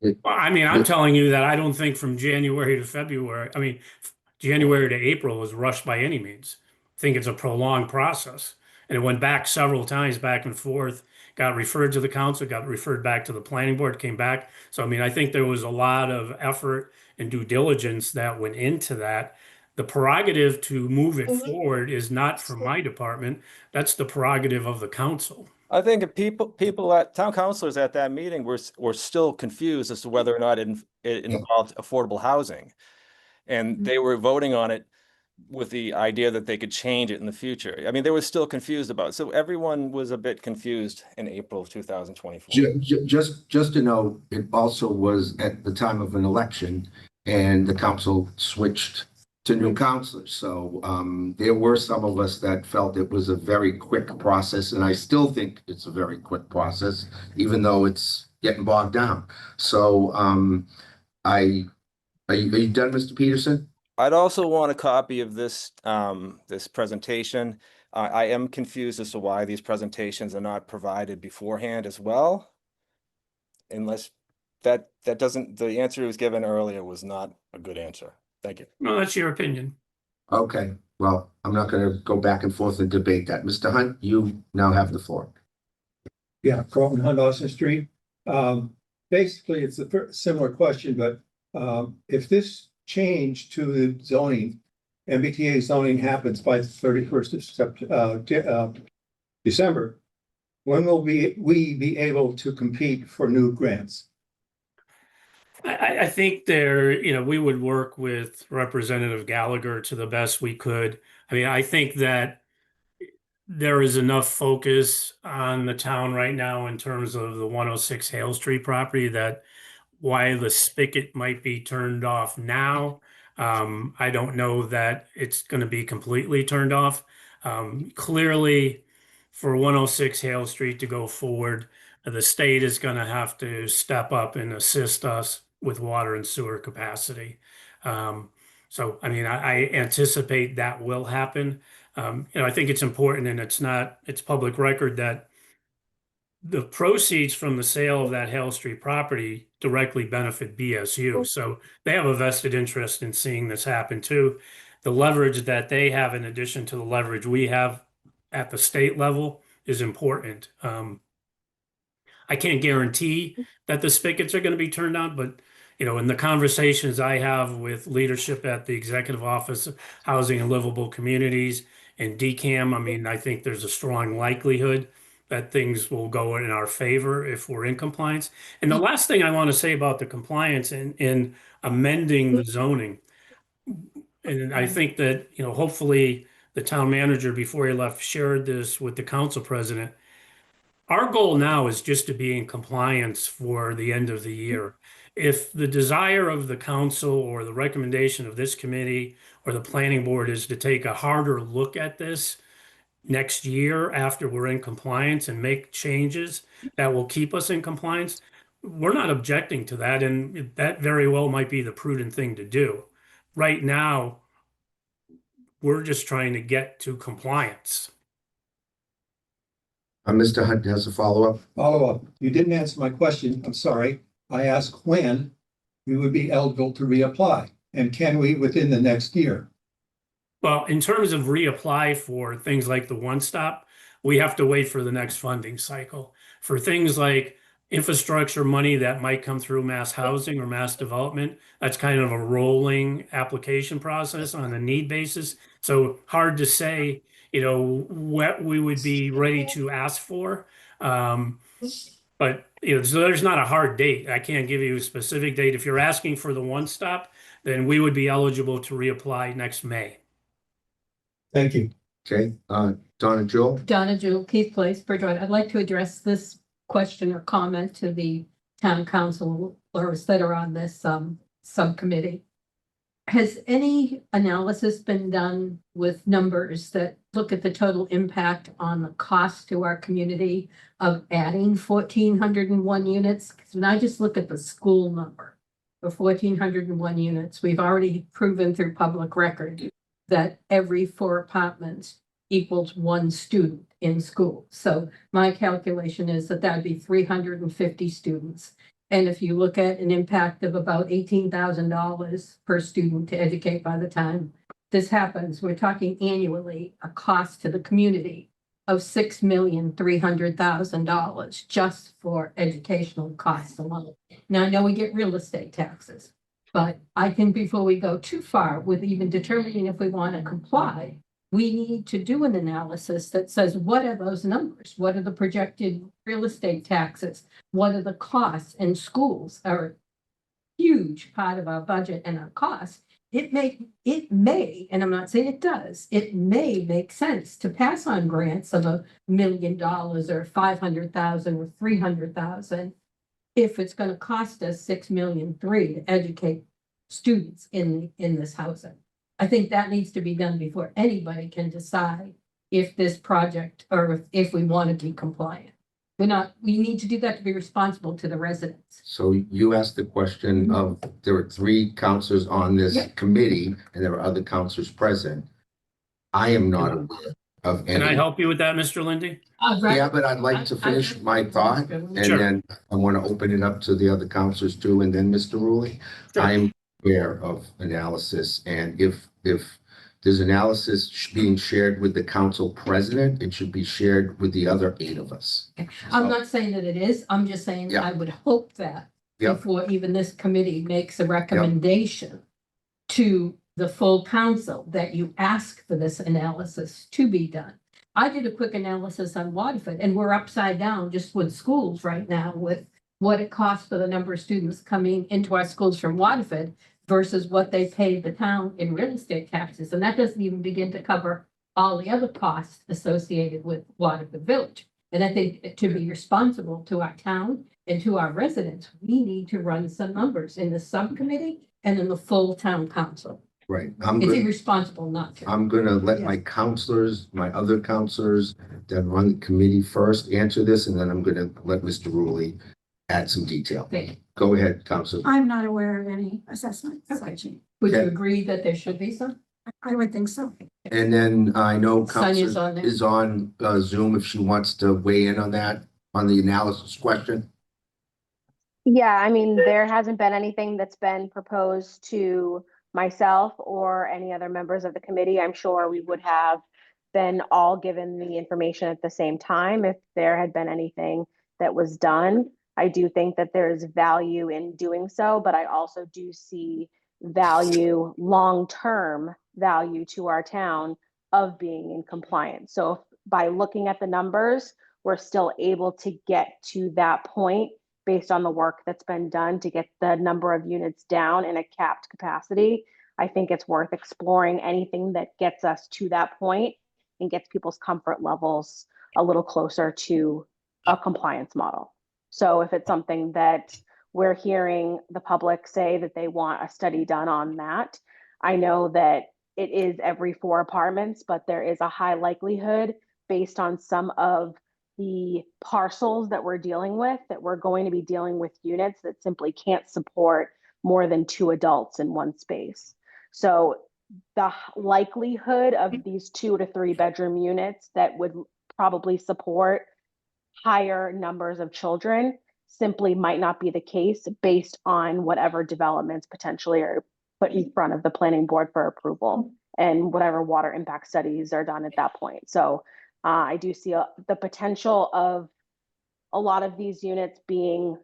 Well, I mean, I'm telling you that I don't think from January to February, I mean, January to April was rushed by any means. I think it's a prolonged process. And it went back several times, back and forth, got referred to the council, got referred back to the planning board, came back. So, I mean, I think there was a lot of effort and due diligence that went into that. The prerogative to move it forward is not from my department. That's the prerogative of the council. I think if people at town councilors at that meeting were still confused as to whether or not it involved affordable housing. And they were voting on it with the idea that they could change it in the future. I mean, they were still confused about it. So everyone was a bit confused in April of 2024. Just to know, it also was at the time of an election and the council switched to new counselors. So there were some of us that felt it was a very quick process, and I still think it's a very quick process, even though it's getting bogged down. So are you done, Mr. Peterson? I'd also want a copy of this, this presentation. I am confused as to why these presentations are not provided beforehand as well. Unless that doesn't, the answer was given earlier was not a good answer. Thank you. Well, that's your opinion. Okay, well, I'm not going to go back and forth and debate that. Mr. Hunt, you now have the floor. Yeah, Carlton Hunt, Austin Street. Basically, it's a similar question, but if this change to the zoning, MBTA zoning happens by the 31st of December, when will we be able to compete for new grants? I think there, we would work with Representative Gallagher to the best we could. I mean, I think that there is enough focus on the town right now in terms of the 106 Hale Street property that while the spigot might be turned off now, I don't know that it's going to be completely turned off. Clearly, for 106 Hale Street to go forward, the state is going to have to step up and assist us with water and sewer capacity. So, I mean, I anticipate that will happen. I think it's important, and it's public record that the proceeds from the sale of that Hale Street property directly benefit BSU. So they have a vested interest in seeing this happen too. The leverage that they have in addition to the leverage we have at the state level is important. I can't guarantee that the spigots are going to be turned on, but in the conversations I have with leadership at the Executive Office of Housing and Livable Communities and DCAM, I mean, I think there's a strong likelihood that things will go in our favor if we're in compliance. And the last thing I want to say about the compliance in amending the zoning, and I think that, hopefully the town manager before he left shared this with the council president. Our goal now is just to be in compliance for the end of the year. If the desire of the council or the recommendation of this committee or the planning board is to take a harder look at this next year after we're in compliance and make changes that will keep us in compliance, we're not objecting to that. And that very well might be the prudent thing to do. Right now, we're just trying to get to compliance. Mr. Hunt has a follow-up. Follow-up. You didn't answer my question. I'm sorry. I asked when we would be eligible to reapply, and can we within the next year? Well, in terms of reapply for things like the one stop, we have to wait for the next funding cycle. For things like infrastructure money that might come through mass housing or mass development, that's kind of a rolling application process on a need basis. So hard to say, what we would be ready to ask for. But so there's not a hard date. I can't give you a specific date. If you're asking for the one stop, then we would be eligible to reapply next May. Thank you. Okay, Donna Jewel. Donna Jewel, Keith Place, Bridgewater. I'd like to address this question or comment to the town councilors that are on this subcommittee. Has any analysis been done with numbers that look at the total impact on the cost to our community of adding 1,401 units? Because when I just look at the school number of 1,401 units, we've already proven through public record that every 4 apartments equals 1 student in school. So my calculation is that that'd be 350 students. And if you look at an impact of about $18,000 per student to educate by the time this happens, we're talking annually a cost to the community of $6,300,000 just for educational costs alone. Now, I know we get real estate taxes, but I think before we go too far with even determining if we want to comply, we need to do an analysis that says, what are those numbers? What are the projected real estate taxes? What are the costs? And schools are a huge part of our budget and our costs. It may, and I'm not saying it does, it may make sense to pass on grants of $1 million or 500,000 or 300,000 if it's going to cost us $6.3 million to educate students in this housing. I think that needs to be done before anybody can decide if this project or if we want to be compliant. We need to do that to be responsible to the residents. So you asked the question of, there are three counselors on this Yeah. committee and there are other counselors present. I am not aware of Can I any. help you with that, Mr. Lindy? Yeah, but I'd like to finish my thought and Sure. then I want to open it up to the other counselors too, and then Mr. Rulli. Sure. I'm aware of analysis, and if there's analysis being shared with the council president, it should be shared with the other 8 of us. I'm not saying that it is, I'm just saying Yeah. I would hope that Yeah. before even this committee makes a recommendation to the full council, that you ask for this analysis to be done. I did a quick analysis on Waterford, and we're upside down just with schools right now with what it costs for the number of students coming into our schools from Waterford versus what they pay the town in real estate taxes. And that doesn't even begin to cover all the other costs associated with Waterford Village. And I think to be responsible to our town and to our residents, we need to run some numbers in the subcommittee and in the full town council. Right. It's irresponsible not to. I'm gonna let my counselors, my other counselors that run the committee first answer this, and then I'm gonna let Mr. Rulli add some detail. Thank you. Go ahead, Counselor. I'm not aware of any assessments. Okay. such. Would you Okay. agree that there should be some? I would think so. And then I know Sonia's Counselor on there. is on Zoom if she wants to weigh in on that, on the analysis question. Yeah, I mean, there hasn't been anything that's been proposed to myself or any other members of the committee. I'm sure we would have been all given the information at the same time if there had been anything that was done. I do think that there's value in doing so, but I also do see value, long-term value to our town of being in compliance. So if by looking at the numbers, we're still able to get to that point based on the work that's been done to get the number of units down in a capped capacity. I think it's worth exploring anything that gets us to that point and gets people's comfort levels a little closer to a compliance model. So if it's something that we're hearing the public say that they want a study done on that, I know that it is every 4 apartments, but there is a high likelihood based on some of the parcels that we're dealing with, that we're going to be dealing with units that simply can't support more than 2 adults in one space. So the likelihood of these 2 to 3 bedroom units that would probably support higher numbers of children simply might not be the case based on whatever developments potentially are put in front of the planning board for approval and whatever water impact studies are done at that point. So I do see the potential of a lot of these units being,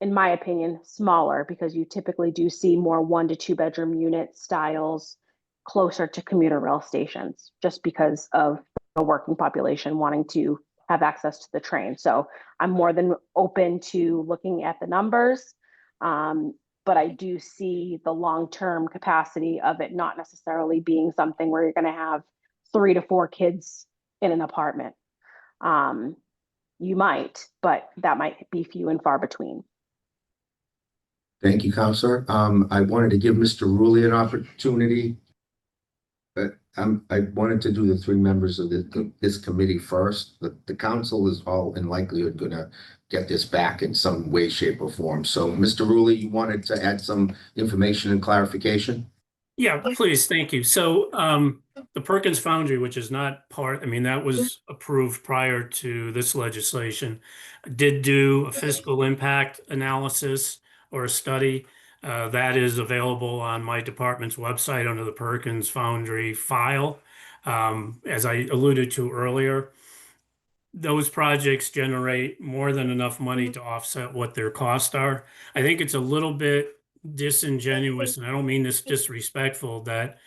in my opinion, smaller, because you typically do see more 1 to 2 bedroom unit styles closer to commuter rail stations, just because of the working population wanting to have access to the train. So I'm more than open to looking at the numbers, but I do see the long-term capacity of it not necessarily being something where you're going to have 3 to 4 kids in an apartment. You might, but that might be few and far between. Thank you, Counselor. I wanted to give Mr. Rulli an opportunity. But I wanted to do the 3 members of this committee first. The council is all in likelihood gonna get this back in some way, shape, or form. So, Mr. Rulli, you wanted to add some information and clarification? Yeah, please, thank you. So the Perkins Foundry, which is not part, I mean, that was approved prior to this legislation, did do a fiscal impact analysis or a study. That is available on my department's website under the Perkins Foundry file. As I alluded to earlier, those projects generate more than enough money to offset what their costs are. I think it's a little bit disingenuous, and I don't mean this disrespectful, that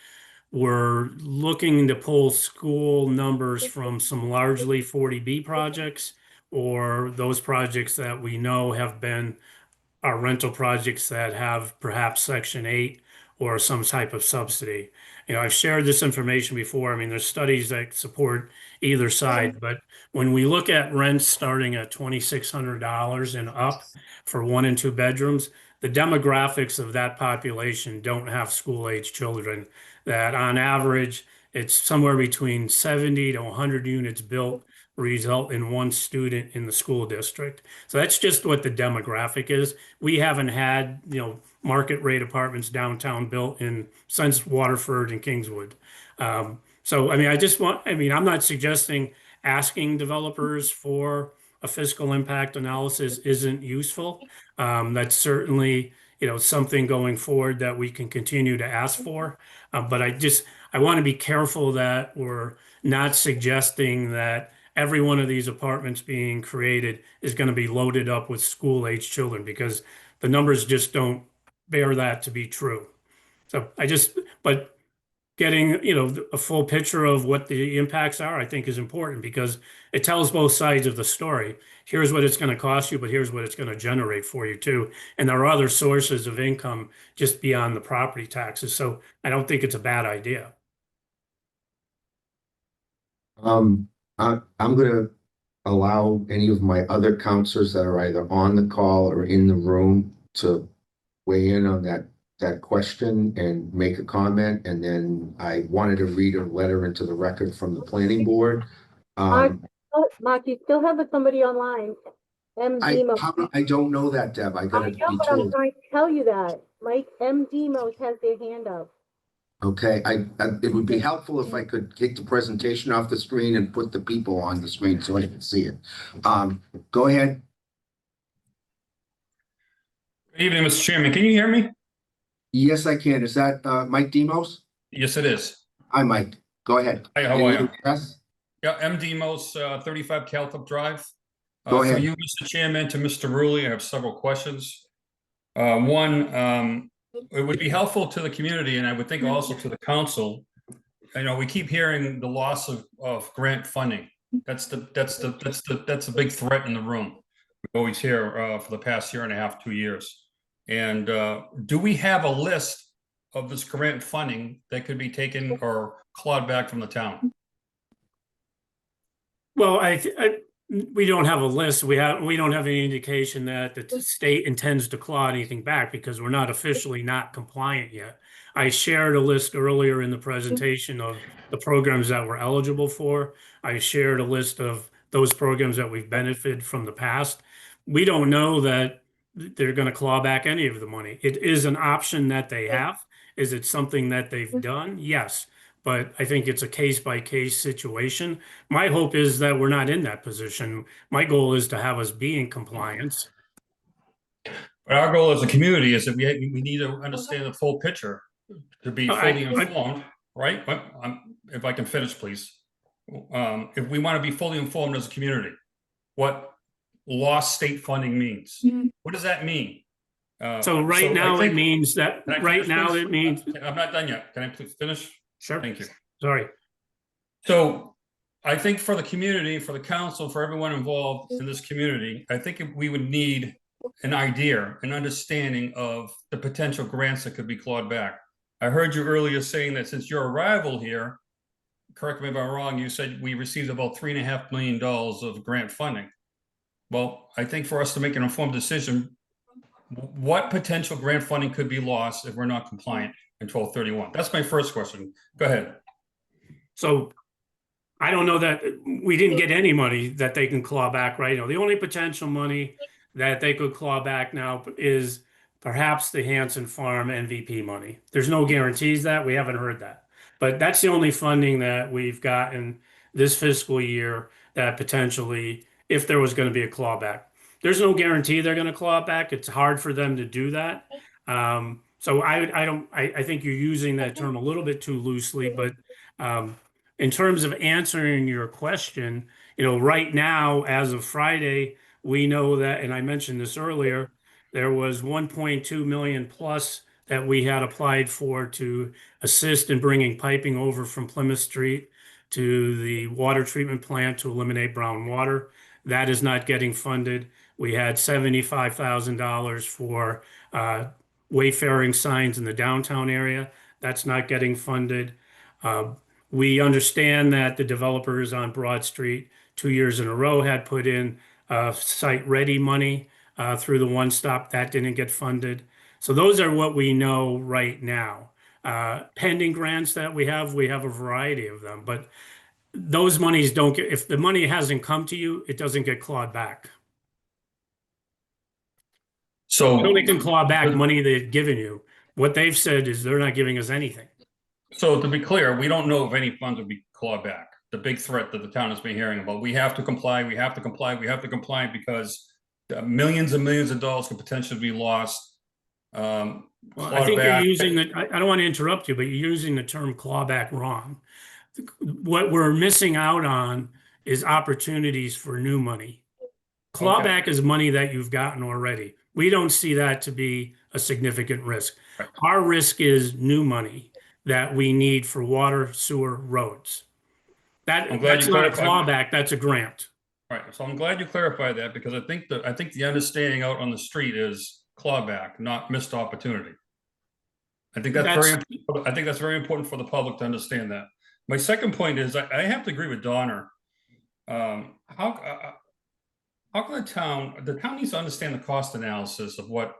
we're looking to pull school numbers from some largely 40B projects or those projects that we know have been our rental projects that have perhaps Section 8 or some type of subsidy. You know, I've shared this information before. I mean, there's studies that support either side, but when we look at rents starting at $2,600 and up for 1 and 2 bedrooms, the demographics of that population don't have school-age children, that on average, it's somewhere between 70 to 100 units built result in one student in the school district. So that's just what the demographic is. We haven't had, market rate apartments downtown built in since Waterford and Kingswood. So, I mean, I'm not suggesting asking developers for a fiscal impact analysis isn't useful. That's certainly, something going forward that we can continue to ask for. But I want to be careful that we're not suggesting that every one of these apartments being created is going to be loaded up with school-age children, because the numbers just don't bear that to be true. So but getting, a full picture of what the impacts are, I think is important, because it tells both sides of the story. Here's what it's going to cost you, but here's what it's going to generate for you too. And there are other sources of income just beyond the property taxes. So I don't think it's a bad idea. I'm gonna allow any of my other counselors that are either on the call or in the room to weigh in on that question and make a comment. And then I wanted to read a letter into the record from the planning board. Mark, you still have somebody online. I don't know that, Deb. I gotta I know, be but I'm told. trying to tell you that. Mike M. Demos has their hand up. Okay, it would be helpful if I could take the presentation off the screen and put the people on the screen so I can see it. Go ahead. Good evening, Mr. Chairman. Can you hear me? Yes, I can. Is that Mike Demos? Yes, it is. Hi, Mike. Go ahead. Hi, how are you? Yes. Yeah, M. Demos, 35 Calthrop Drive. Go ahead. Through you, Mr. Chairman, to Mr. Rulli, I have several questions. One, it would be helpful to the community, and I would think also to the council. We keep hearing the loss of grant funding. That's a big threat in the room. We always hear for the past year and a half, 2 years. And do we have a list of this grant funding that could be taken or clawed back from the town? Well, we don't have a list. We don't have any indication that the state intends to claw anything back, because we're not officially not compliant yet. I shared a list earlier in the presentation of the programs that we're eligible for. I shared a list of those programs that we've benefited from the past. We don't know that they're going to claw back any of the money. It is an option that they have. Is it something that they've done? Yes. But I think it's a case-by-case situation. My hope is that we're not in that position. My goal is to have us be in compliance. But our goal as a community is that we need to understand the full picture to be fully informed, right? If I can finish, please. If we want to be fully informed as a community, what lost state funding means. What does that mean? So right now it means that, right now it means. I'm not done yet. Can I please finish? Sure. Thank you. Sorry. So I think for the community, for the council, for everyone involved in this community, I think we would need an idea, an understanding of the potential grants that could be clawed back. I heard you earlier saying that since your arrival here, correct me if I'm wrong, you said we received about $3.5 million of grant funding. Well, I think for us to make an informed decision, what potential grant funding could be lost if we're not compliant in 1231? That's my first question. Go ahead. So I don't know that we didn't get any money that they can claw back right now. The only potential money that they could claw back now is perhaps the Hanson Farm MVP money. There's no guarantees that, we haven't heard that. But that's the only funding that we've gotten this fiscal year that potentially, if there was going to be a clawback. There's no guarantee they're going to claw it back. It's hard for them to do that. So I think you're using that term a little bit too loosely, but in terms of answering your question, right now, as of Friday, we know that, and I mentioned this earlier, there was 1.2 million plus that we had applied for to assist in bringing piping over from Plymouth Street to the water treatment plant to eliminate brown water. That is not getting funded. We had $75,000 for wayfaring signs in the downtown area. That's not getting funded. We understand that the developers on Broad Street 2 years in a row had put in site ready money through the one stop. That didn't get funded. So those are what we know right now. Pending grants that we have a variety of them, but those monies don't get, if the money hasn't come to you, it doesn't get clawed back. So, You only can claw back money they've given you. What they've said is they're not giving us anything. so to be clear, we don't know if any funds will be clawed back. The big threat that the town has been hearing about, we have to comply, we have to comply, we have to comply because millions and millions of dollars could potentially be lost. Well, I Clawed think you're back. using the, I don't want to interrupt you, but you're using the term clawback wrong. What we're missing out on is opportunities for new money. Clawback is money that you've gotten already. We don't see that to be a significant risk. Right. Our risk is new money that we need for water, sewer, roads. I'm glad That's you not a clarified. clawback, that's a grant. Right, so I'm glad you clarified that because I think the understanding out on the street is clawback, not missed opportunity. I think that's very important. I think that's very important for the public to understand that. My second point is I have to agree with Donner. How can the town needs to understand the cost analysis of what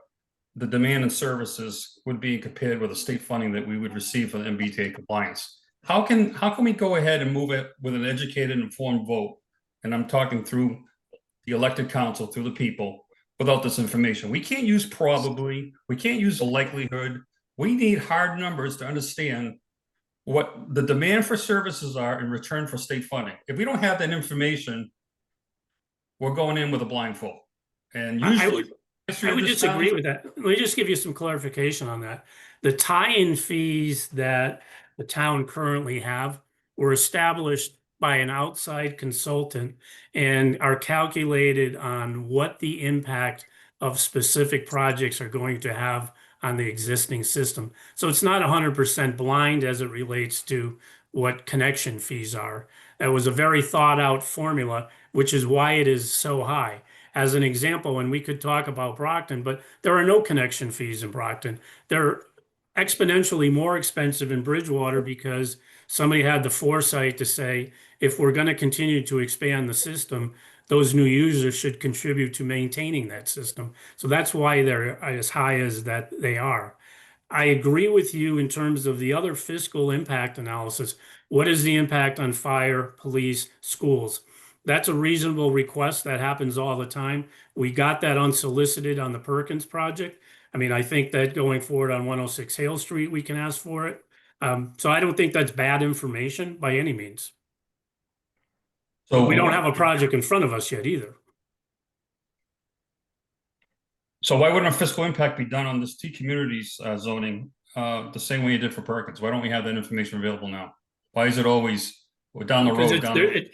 the demand and services would be compared with the state funding that we would receive for the MBTA compliance? How can we go ahead and move it with an educated, informed vote? And I'm talking through the elected council, through the people, without this information. We can't use probably, we can't use the likelihood. We need hard numbers to understand what the demand for services are in return for state funding. If we don't have that information, we're going in with a blindfold. And usually, I would disagree with that. Let me just give you some clarification on that. The tie-in fees that the town currently have were established by an outside consultant and are calculated on what the impact of specific projects are going to have on the existing system. So it's not 100% blind as it relates to what connection fees are. That was a very thought out formula, which is why it is so high. As an example, and we could talk about Brockton, but there are no connection fees in Brockton. They're exponentially more expensive in Bridgewater because somebody had the foresight to say, if we're going to continue to expand the system, those new users should contribute to maintaining that system. So that's why they're as high as that they are. I agree with you in terms of the other fiscal impact analysis. What is the impact on fire, police, schools? That's a reasonable request. That happens all the time. We got that unsolicited on the Perkins project. I mean, I think that going forward on 106 Hale Street, we can ask for it. So I don't think that's bad information by any means. So But we don't have a project in front of us yet either. So why wouldn't a fiscal impact be done on this T communities zoning the same way you did for Perkins? Why don't we have that information available now? Why is it always down the road?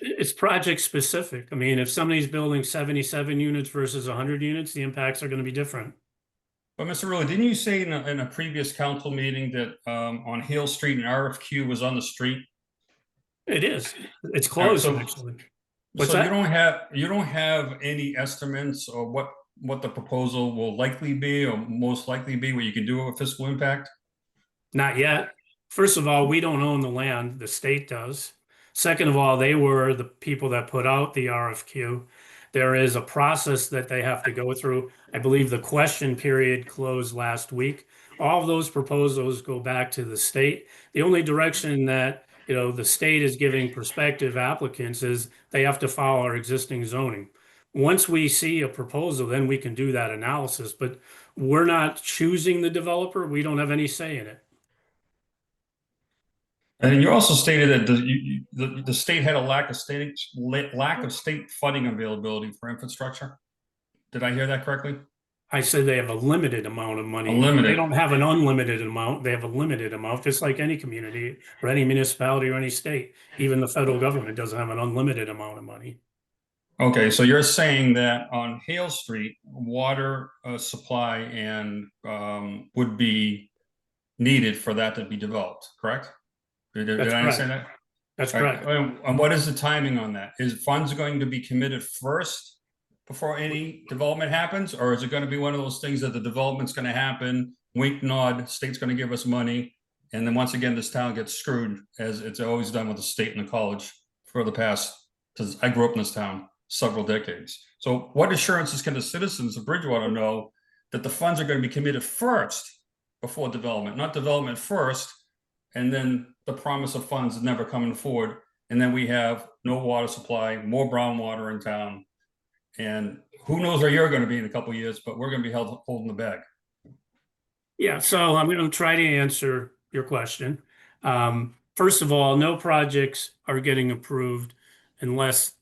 It's project specific. I mean, if somebody's building 77 units versus 100 units, the impacts are going to be different. But Mr. Rowley, didn't you say in a previous council meeting that on Hale Street an RFQ was on the street? It is. It's closed so- actually. So What's that? you don't have any estimates or what the proposal will likely be or most likely be where you can do a fiscal impact? Not yet. First of all, we don't own the land, the state does. Second of all, they were the people that put out the RFQ. There is a process that they have to go through. I believe the question period closed last week. All of those proposals go back to the state. The only direction that, the state is giving prospective applicants is they have to follow our existing zoning. Once we see a proposal, then we can do that analysis, but we're not choosing the developer. We don't have any say in it. And then you also stated that the state had a lack of state funding availability for infrastructure. Did I hear that correctly? I said they have a limited amount of money. A limited. They don't have an unlimited amount. They have a limited amount, just like any community or any municipality or any state. Even the federal government doesn't have an unlimited amount of money. Okay, so you're saying that on Hale Street, water supply and would be needed for that to be developed, correct? Did I understand that? That's All right, correct. and what is the timing on that? Is funds going to be committed first before any development happens? Or is it going to be one of those things that the development's going to happen, wink, nod, state's going to give us money, and then once again, this town gets screwed as it's always done with the state and the college for the past, because I grew up in this town several decades. So what assurances can the citizens of Bridgewater know that the funds are going to be committed first before development, not development first, and then the promise of funds never coming forward. And then we have no water supply, more brown water in town. And who knows where you're going to be in a couple of years, but we're going to be holding the bag. Yeah, so I'm going to try to answer your question. First of all, no projects are getting approved unless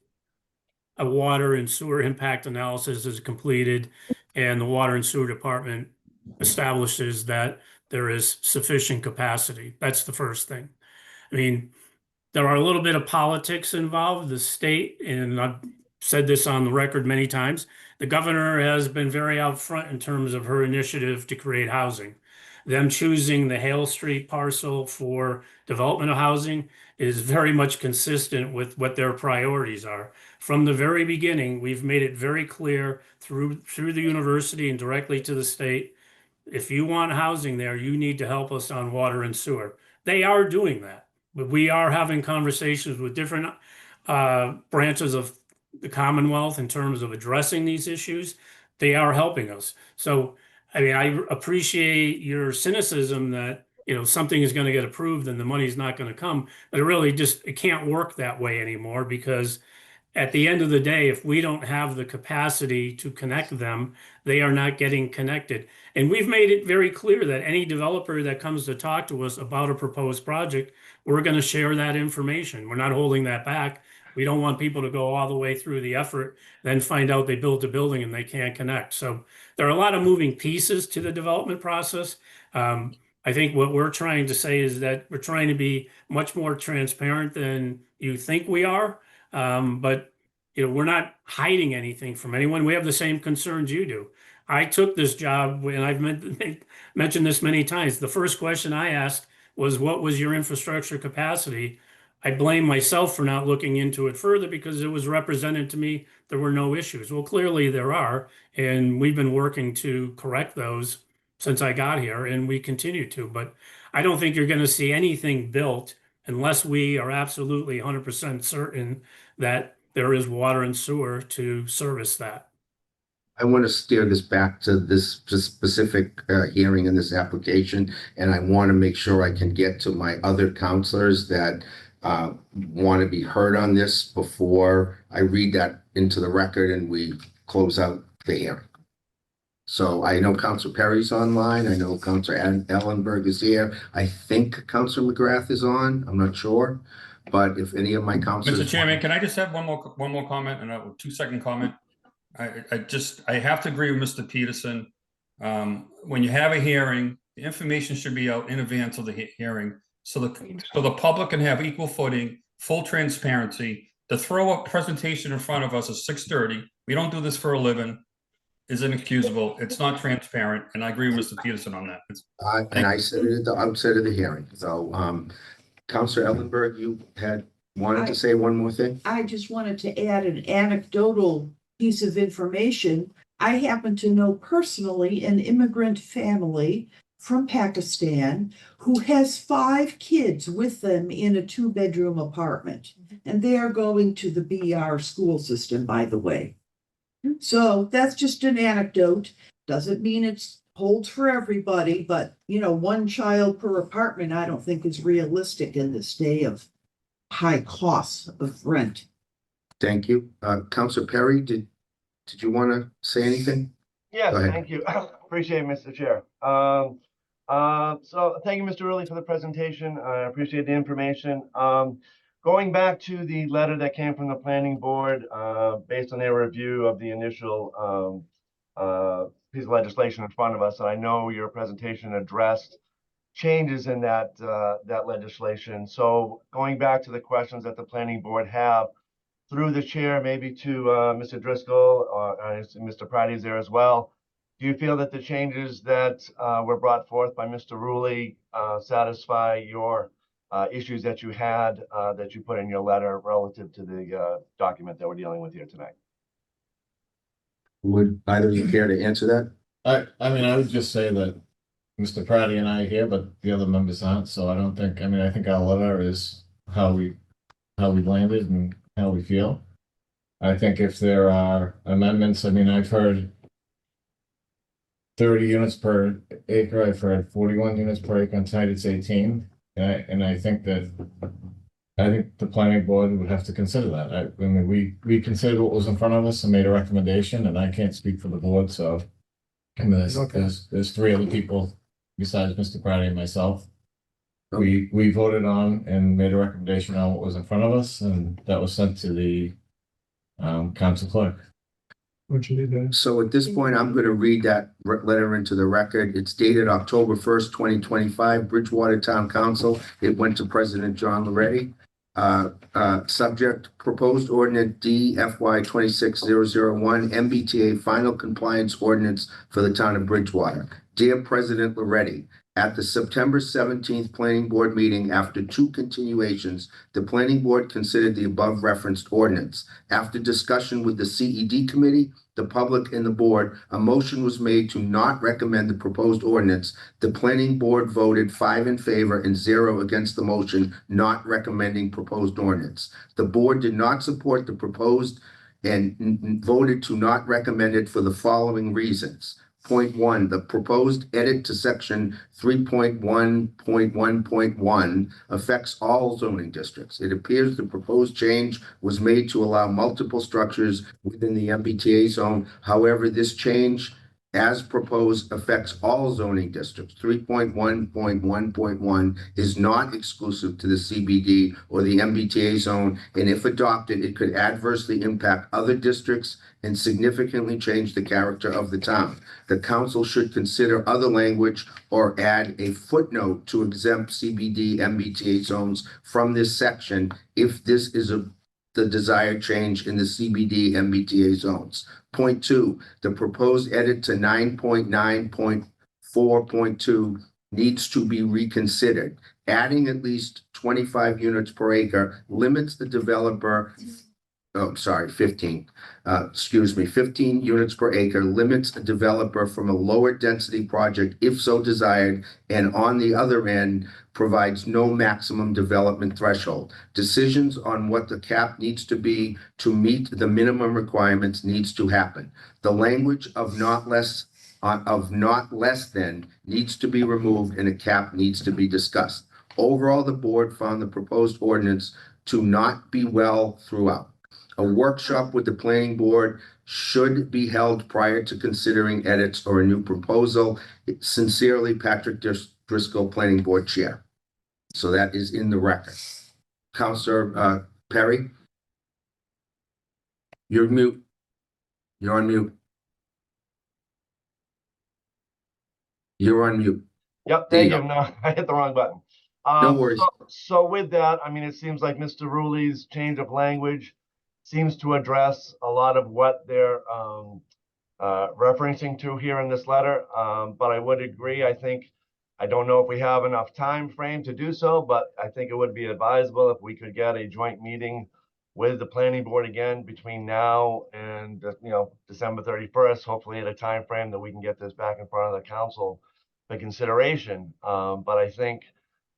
a water and sewer impact analysis is completed and the water and sewer department establishes that there is sufficient capacity. That's the first thing. I mean, there are a little bit of politics involved. The state, and I've said this on the record many times, the governor has been very out front in terms of her initiative to create housing. Them choosing the Hale Street parcel for development of housing is very much consistent with what their priorities are. From the very beginning, we've made it very clear through the university and directly to the state, if you want housing there, you need to help us on water and sewer. They are doing that. But we are having conversations with different branches of the Commonwealth in terms of addressing these issues. They are helping us. So, I mean, I appreciate your cynicism that, you know, something is going to get approved and the money's not going to come. But it can't work that way anymore, because at the end of the day, if we don't have the capacity to connect them, they are not getting connected. And we've made it very clear that any developer that comes to talk to us about a proposed project, we're going to share that information. We're not holding that back. We don't want people to go all the way through the effort, then find out they built a building and they can't connect. So there are a lot of moving pieces to the development process. I think what we're trying to say is that we're trying to be much more transparent than you think we are. But you know, we're not hiding anything from anyone. We have the same concerns you do. I took this job, and I've mentioned this many times. The first question I asked was, what was your infrastructure capacity? I blame myself for not looking into it further because it was represented to me there were no issues. Well, clearly there are, and we've been working to correct those since I got here, and we continue to. But I don't think you're going to see anything built unless we are absolutely 100% certain that there is water and sewer to service that. I want to steer this back to this specific hearing in this application, and I want to make sure I can get to my other counselors that want to be heard on this before I read that into the record and we close out the hearing. So I know Councilor Perry's online. I know Councilor Ellenberg is here. I think Councilor McGrath is on. I'm not sure. But if any of my counselors... Mr. Chairman, can I just have one more comment and a 2-second comment? I have to agree with Mr. Peterson. When you have a hearing, the information should be out in advance of the hearing so the public can have equal footing, full transparency. To throw a presentation in front of us at 6:30, we don't do this for a living, is inexcusable. It's not transparent, and I agree with Mr. Peterson on that. and I said it at the outset of the hearing. So, Councilor Ellenberg, you had wanted to say one more thing? I just wanted to add an anecdotal piece of information. I happen to know personally an immigrant family from Pakistan who has 5 kids with them in a 2-bedroom apartment. And they are going to the BR school system, by the way. So that's just an anecdote. Doesn't mean it's holds for everybody, but you know, 1 child per apartment, I don't think is realistic in this day of high costs of rent. Thank you. Councilor Perry, did you want to say anything? Yes, thank you. Appreciate it, Mr. Chair. So thank you, Mr. Early, for the presentation. I appreciate the information. Going back to the letter that came from the planning board, based on their review of the initial piece of legislation in front of us, and I know your presentation addressed changes in that legislation. So going back to the questions that the planning board have, through the chair, maybe to Mr. Driscoll or Mr. Pratty is there as well. Do you feel that the changes that were brought forth by Mr. Rulli satisfy your issues that you had that you put in your letter relative to the document that we're dealing with here tonight? Would either of you care to answer that? I mean, I would just say that Mr. Pratty and I are here, but the other members aren't. So I don't think, I think our letter is how we landed and how we feel. I think if there are amendments, I've heard 30 units per acre. I've heard 41 units per acre, and tonight it's 18. And I think that, I think the planning board would have to consider that. I mean, we considered what was in front of us and made a recommendation, and I can't speak for the board, so. I mean, there's three other people besides Mr. Pratty and myself. We voted on and made a recommendation on what was in front of us, and that was sent to the council clerk. What you need to. So at this point, I'm going to read that letter into the record. It's dated October 1st, 2025, Bridgewater Town Council. It went to President John Loretti. Subject, proposed ordinance D FY 26001 MBTA final compliance ordinance for the town of Bridgewater. Dear President Loretti, at the September 17th Planning Board meeting, after 2 continuations, the Planning Board considered the above referenced ordinance. After discussion with the CED Committee, the public, and the board, a motion was made to not recommend the proposed ordinance. The Planning Board voted 5 in favor and 0 against the motion not recommending proposed ordinance. The board did not support the proposed and voted to not recommend it for the following reasons. Point 1, the proposed edit to section 3.1.1.1 affects all zoning districts. It appears the proposed change was made to allow multiple structures within the MBTA zone. However, this change as proposed affects all zoning districts. 3.1.1.1 is not exclusive to the CBD or the MBTA zone, and if adopted, it could adversely impact other districts and significantly change the character of the town. The council should consider other language or add a footnote to exempt CBD MBTA zones from this section if this is the desired change in the CBD MBTA zones. Point 2, the proposed edit to 9.9.4.2 needs to be reconsidered. Adding at least 25 units per acre limits the developer. 15 units per acre limits a developer from a lower density project if so desired, and on the other end provides no maximum development threshold. Decisions on what the cap needs to be to meet the minimum requirements needs to happen. The language of not less than needs to be removed, and a cap needs to be discussed. Overall, the board found the proposed ordinance to not be well throughout. A workshop with the planning board should be held prior to considering edits or a new proposal. Sincerely, Patrick Driscoll, Planning Board Chair. So that is in the record. Councilor Perry, you're mute. You're on mute. You're on mute. Yep, There you thank you. No, I hit the wrong button. No worries. So with that, I mean, it seems like Mr. Rulli's change of language seems to address a lot of what they're referencing to here in this letter. But I would agree, I don't know if we have enough time frame to do so, but I think it would be advisable if we could get a joint meeting with the planning board again between now and, December 31st, hopefully at a time frame that we can get this back in front of the council for consideration. But I think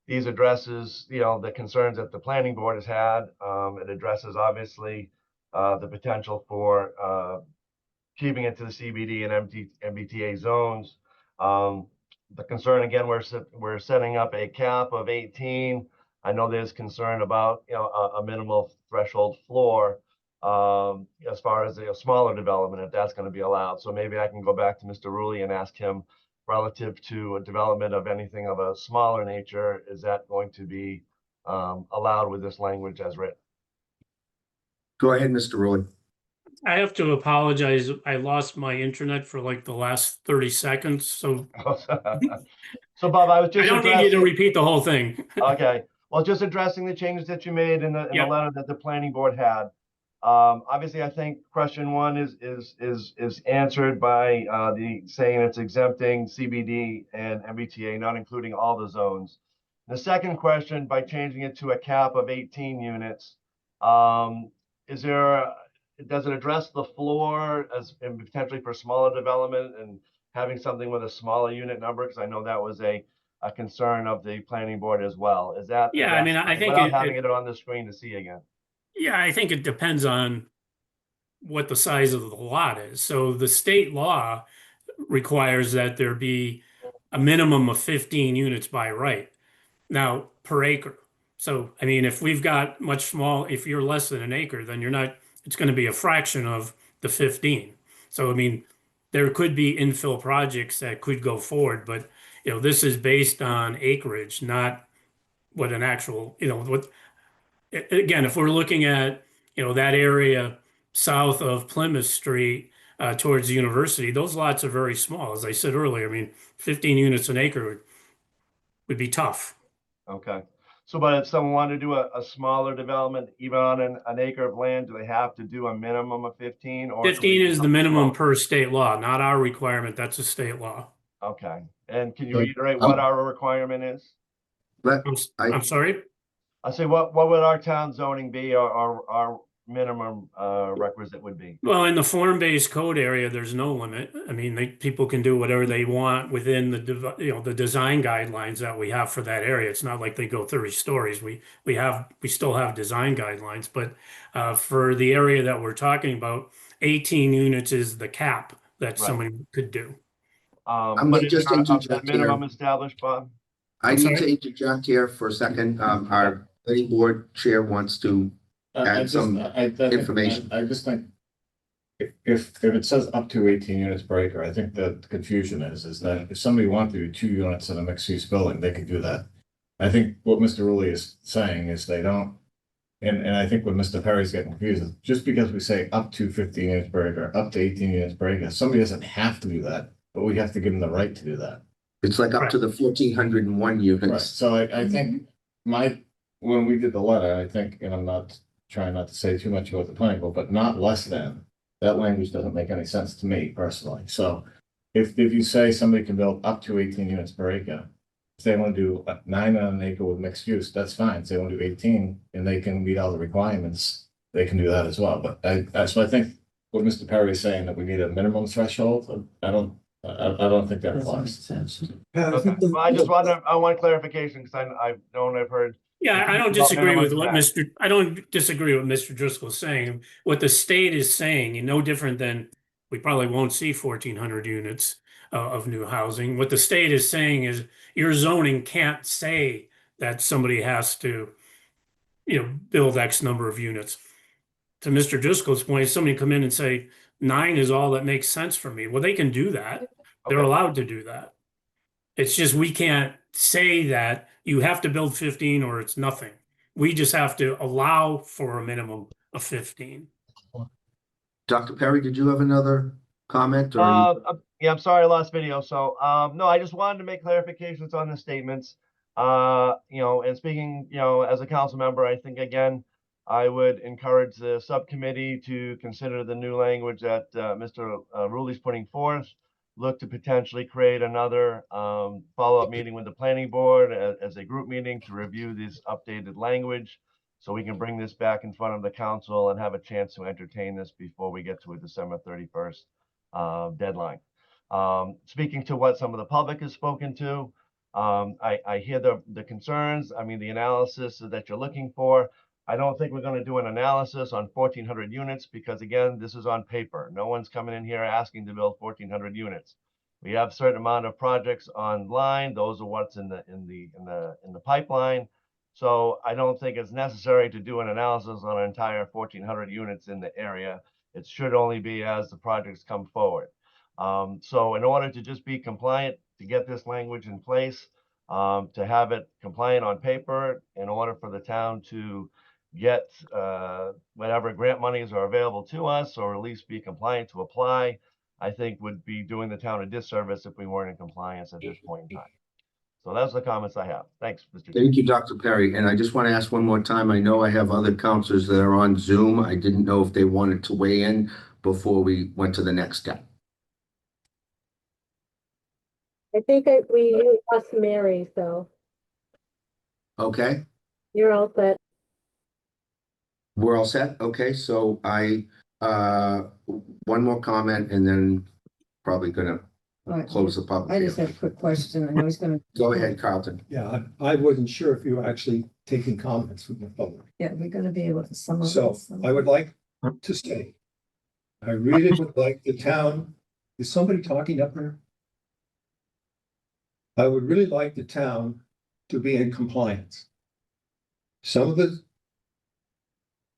these addresses, the concerns that the planning board has had. It addresses obviously the potential for keeping it to the CBD and MBTA zones. The concern again, we're setting up a cap of 18. I know there's concern about a minimal threshold floor as far as a smaller development, if that's going to be allowed. So maybe I can go back to Mr. Rulli and ask him relative to a development of anything of a smaller nature, is that going to be allowed with this language as written? Go ahead, Mr. Rulli. I have to apologize. I lost my internet for like the last 30 seconds. So So Bob, I was I just don't need you to repeat the whole thing. Okay, well, just addressing the changes that you made in the letter that the planning board had. Obviously, I think question 1 is answered by the saying it's exempting CBD and MBTA, not including all the zones. The second question, by changing it to a cap of 18 units, does it address the floor and potentially for smaller development and having something with a smaller unit number? Because I know that was a concern of the planning board as well. Is that I mean, I think without having it on the screen to see again? Yeah, I think it depends on what the size of the lot is. So the state law requires that there be a minimum of 15 units by right. Now, per acre. So, I mean, if we've got much small, if you're less than an acre, then you're not, it's going to be a fraction of the 15. So, I mean, there could be infill projects that could go forward, but, this is based on acreage, not what an actual, again, if we're looking at, that area south of Plymouth Street, towards the university, those lots are very small. As I said earlier, I mean, 15 units an acre would be tough. Okay. So, but if someone wanted to do a smaller development, even on an acre of land, do they have to do a minimum of 15 or? 15 is the minimum per state law, not our requirement. That's a state law. Okay. And can you So, reiterate what our requirement is? But I'm sorry? I say, what would our town zoning be, or our minimum requisite would be? Well, in the form-based code area, there's no limit. I mean, people can do whatever they want within the design guidelines that we have for that area. It's not like they go 30 stories. We still have design guidelines, but for the area that we're talking about, 18 units is the cap that Right. somebody could do. I'm But gonna just is that interject minimum here. established, Bob? I I'm need to sorry? interject here for a second. Our planning board chair wants to add some information. I just think if it says up to 18 units per acre, I think the confusion is that if somebody wanted to do 2 units in a mixed use building, they could do that. I think what Mr. Rulli is saying is they don't, and I think what Mr. Perry's getting confused is just because we say up to 15 units per acre, up to 18 units per acre, somebody doesn't have to do that, but we have to give them the right to do that. It's like up to the 1,401 Right, units. so I think when we did the letter, I think, and I'm not trying not to say too much about the planning board, but not less than. That language doesn't make any sense to me personally, so if you say somebody can build up to 18 units per acre. If they want to do 9 on an acre with mixed use, that's fine, if they want to do 18 and they can meet all the requirements, they can do that as well, but so I think what Mr. Perry is saying, that we need a minimum threshold, I don't think that applies. Okay. Well, I want clarification because I know I've heard. Yeah, I don't About disagree with minimum what tax. I don't disagree with Mr. Driscoll is saying. What the state is saying, no different than we probably won't see 1,400 units of new housing. What the state is saying is your zoning can't say that somebody has to, build X number of units. To Mr. Driscoll's point, somebody come in and say 9 is all that makes sense for me. Well, they can do that. They're Okay. allowed to do that. It's just we can't say that you have to build 15 or it's nothing. We just have to allow for a minimum of 15. Dr. Perry, did you have another comment or? Yeah, I'm sorry I lost video. So, no, I just wanted to make clarifications on the statements. And speaking, as a council member, I think again, I would encourage the subcommittee to consider the new language that Mr. Rulli's putting forth. Look to potentially create another follow-up meeting with the planning board as a group meeting to review this updated language. So we can bring this back in front of the council and have a chance to entertain this before we get to a December 31st deadline. Speaking to what some of the public has spoken to, I hear the concerns. I mean, the analysis that you're looking for. I don't think we're going to do an analysis on 1,400 units because again, this is on paper. No one's coming in here asking to build 1,400 units. We have a certain amount of projects online. Those are what's in the pipeline. So I don't think it's necessary to do an analysis on an entire 1,400 units in the area. It should only be as the projects come forward. So in order to just be compliant, to get this language in place, to have it compliant on paper, in order for the town to get whatever grant monies are available to us, or at least be compliant to apply, I think would be doing the town a disservice if we weren't in compliance at this point in time. So that's the comments I have. Thanks, Mr. Chair. Thank you, Dr. Perry. And I just want to ask one more time. I know I have other counselors that are on Zoom. I didn't know if they wanted to weigh in before we went to the next step. I think we lost Mary, so Okay, you're all set. we're all set. Okay, so one more comment and then probably gonna All right. close the public. I just hearing. have a quick question. I know he's gonna. Go ahead, Carlton. Yeah, I wasn't sure if you were actually taking comments from the public. Yeah, we're gonna be able to sum up. So this. I would like to say, I really would like the town, Is somebody talking up there? I would really like the town to be in compliance. Some of the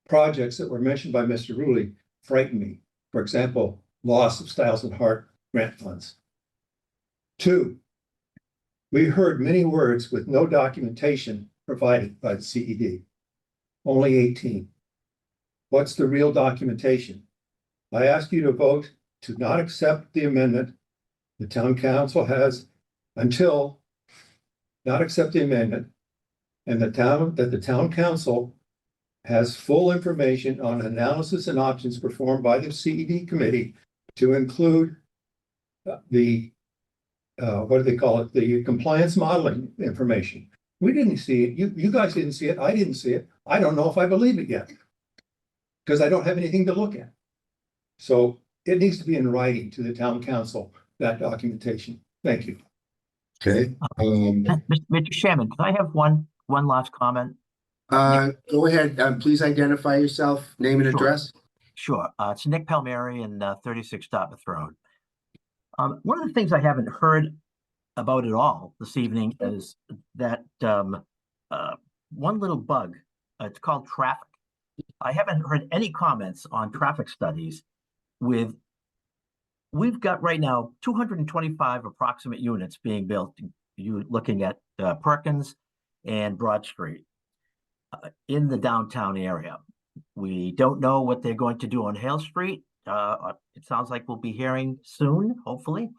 projects that were mentioned by Mr. Rulli frighten me. For example, loss of Stiles and Hart grant funds. 2, we heard many words with no documentation provided by the CED. Only 18. What's the real documentation? I ask you to vote to not accept the amendment. The town council has until not accept the amendment, and the town council has full information on analysis and options performed by the CED committee to include the what do they call it? The compliance modeling information. We didn't see it. You guys didn't see it. I didn't see it. I don't know if I believe it yet because I don't have anything to look at. So it needs to be in writing to the town council, that documentation. Thank you. Okay, Mr. Chairman, can I have one last comment? go ahead. Please identify yourself, name and Sure. address. Sure. It's Nick Palmieri and 36 Dartmouth Road. One of the things I haven't heard about at all this evening is that one little bug. It's called traffic. I haven't heard any comments on traffic studies we've got right now 225 approximate units being built. You looking at Perkins and Broad Street in the downtown area. We don't know what they're going to do on Hale Street. It sounds like we'll be hearing soon, hopefully,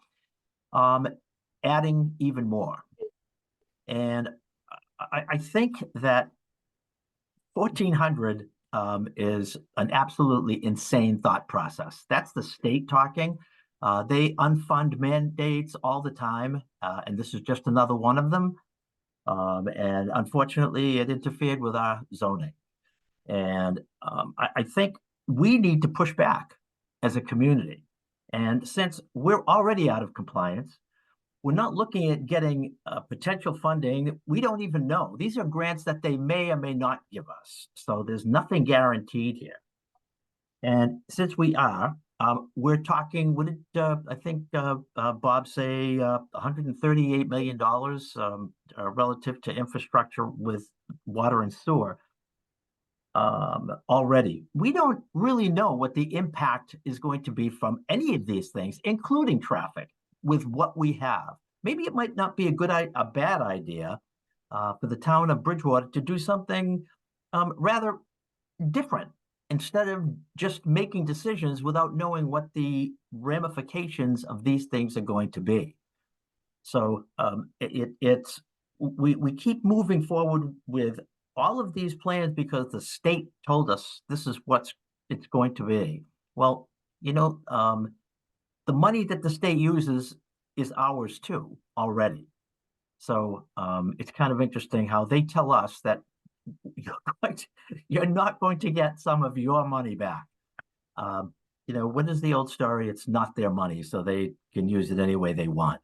adding even more. And I think that 1,400 is an absolutely insane thought process. That's the state talking. They unfund mandates all the time, and this is just another one of them. And unfortunately, it interfered with our zoning. And I think we need to push back as a community. And since we're already out of compliance, we're not looking at getting potential funding. We don't even know. These are grants that they may or may not give us. So there's nothing guaranteed here. And since we are, we're talking, what did I think Bob say, $138 million relative to infrastructure with water and sewer already. We don't really know what the impact is going to be from any of these things, including traffic, with what we have. Maybe it might not be a bad idea for the town of Bridgewater to do something rather different, instead of just making decisions without knowing what the ramifications of these things are going to be. So we keep moving forward with all of these plans because the state told us this is what it's going to be. Well, the money that the state uses is ours too already. So it's kind of interesting how they tell us that you're not going to get some of your money back. What is the old story? It's not their money, so they can use it any way they want,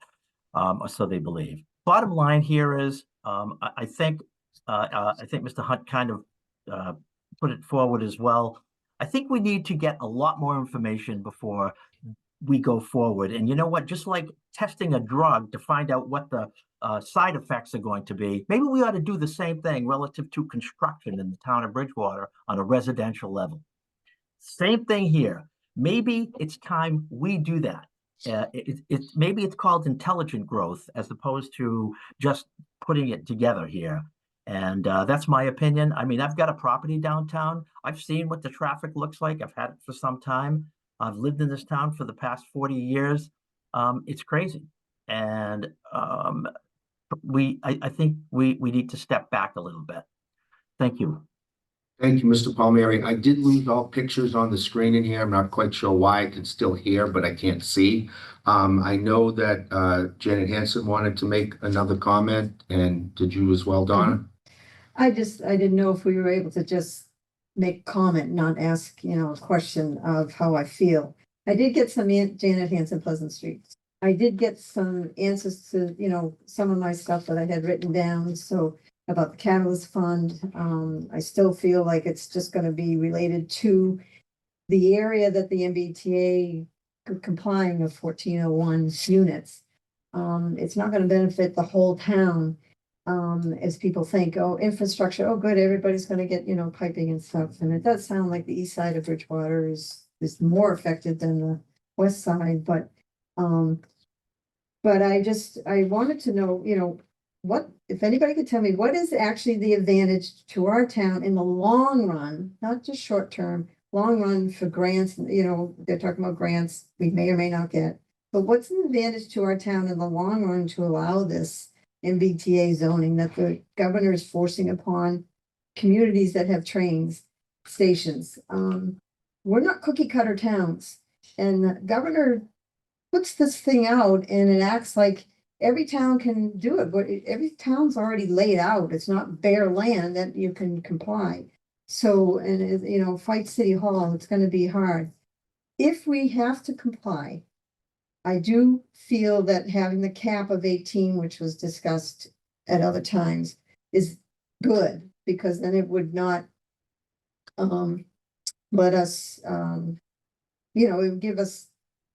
or so they believe. Bottom line here is, I think Mr. Hunt kind of put it forward as well. I think we need to get a lot more information before we go forward. And you know what? Just like testing a drug to find out what the side effects are going to be, maybe we ought to do the same thing relative to construction in the town of Bridgewater on a residential level. Same thing here. Maybe it's time we do that. Maybe it's called intelligent growth as opposed to just putting it together here. And that's my opinion. I mean, I've got a property downtown. I've seen what the traffic looks like. I've had it for some time. I've lived in this town for the past 40 years. It's crazy. And I think we need to step back a little bit. Thank you. Thank you, Mr. Palmieri. I did lose all pictures on the screen in here. I'm not quite sure why. I can still hear, but I can't see. I know that Janet Hanson wanted to make another comment, and did you as well, Donna? I didn't know if we were able to just make comment, not ask, a question of how I feel. I did get some Janet Hanson Pleasant Street. I did get some answers to, some of my stuff that I had written down. So about the Catalyst Fund, I still feel like it's just going to be related to the area that the MBTA complying of 1401 units. It's not gonna benefit the whole town. As people think, oh, infrastructure, oh, good, everybody's gonna get, you know, piping and stuff. And it does sound like the east side of Bridgewater is more affected than the west side, but I wanted to know, you know, what, if anybody could tell me, what is actually the advantage to our town in the long run, not just short term, long run for grants, you know, they're talking about grants we may or may not get. But what's the advantage to our town in the long run to allow this MBTA zoning that the governor is forcing upon communities that have trains, stations? We're not cookie cutter towns, and the governor puts this thing out and it acts like every town can do it, but every town's already laid out. It's not bare land that you can comply. So, and you know, fight City Hall, it's gonna be hard. If we have to comply, I do feel that having the cap of 18, which was discussed at other times, is good, because then it would not let us, you know, it would give us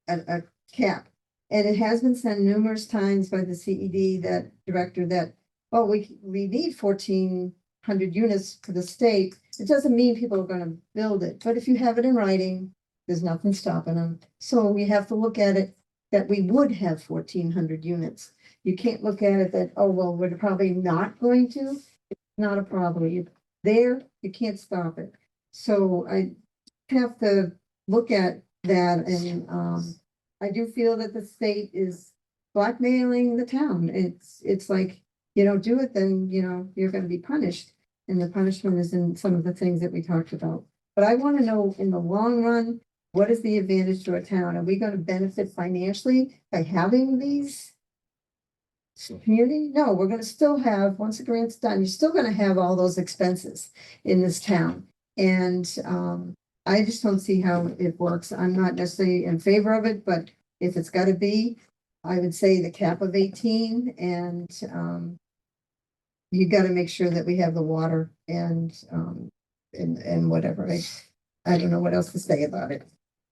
a cap. And it has been said numerous times by the CED, that director, that, oh, we need 1,400 units for the state. It doesn't mean people are gonna build it, but if you have it in writing, there's nothing stopping them. So we have to look at it that we would have 1,400 units. You can't look at it that, oh, well, we're probably not going to. It's not a problem. You can't stop it. So I have to look at that, and I do feel that the state is blackmailing the town. It's like, you don't do it, then, you know, you're gonna be punished. And the punishment is in some of the things that we talked about. But I want to know, in the long run, what is the advantage to a town? Are we going to benefit financially by having these community? No, we're going to still have, once the grant's done, you're still going to have all those expenses in this town. And I just don't see how it works. I'm not necessarily in favor of it, but if it's got to be, I would say the cap of 18, and you got to make sure that we have the water and whatever. I don't know what else to say about it.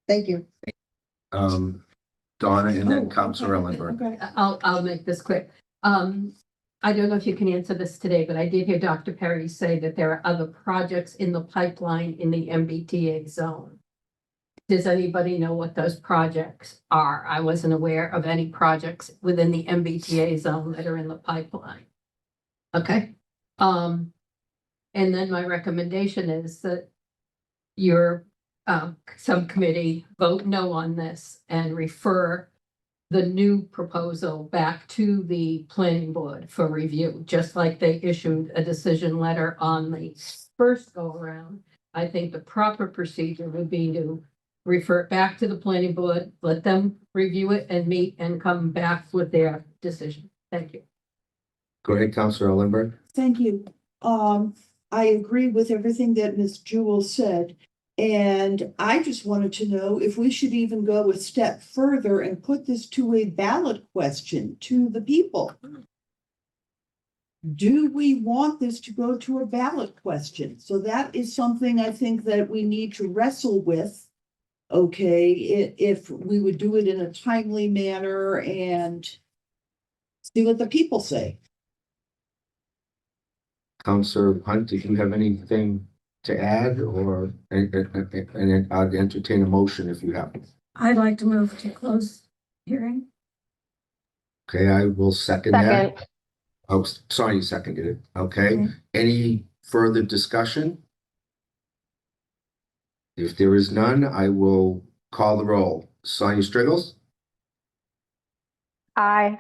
Thank you. Donna, and then Councilor Ellenberg. Okay. I'll make this quick. I don't know if you can answer this today, but I did hear Dr. Perry say that there are other projects in the pipeline in the MBTA zone. Does anybody know what those projects are? I wasn't aware of any projects within the MBTA zone that are in the pipeline. Okay. And then my recommendation is that your subcommittee vote no on this and refer the new proposal back to the planning board for review, just like they issued a decision letter on the first go around. I think the proper procedure would be to refer it back to the planning board, let them review it and meet and come back with their decision. Thank you. Go ahead, Councilor Ellenberg. Thank you. I agree with everything that Ms. Jewell said. And I just wanted to know if we should even go a step further and put this to a ballot question to the people. Do we want this to go to a ballot question? So that is something I think that we need to wrestle with. Okay, if we would do it in a timely manner and see what the people say. Councilor Hunt, do you have anything to add, or and I'd entertain a motion if you have? I'd like to move to close hearing. Okay, I will second that. Oh, sorry, you seconded it. Okay, any further discussion? If there is none, I will call the roll. Sonia Striggles? Aye.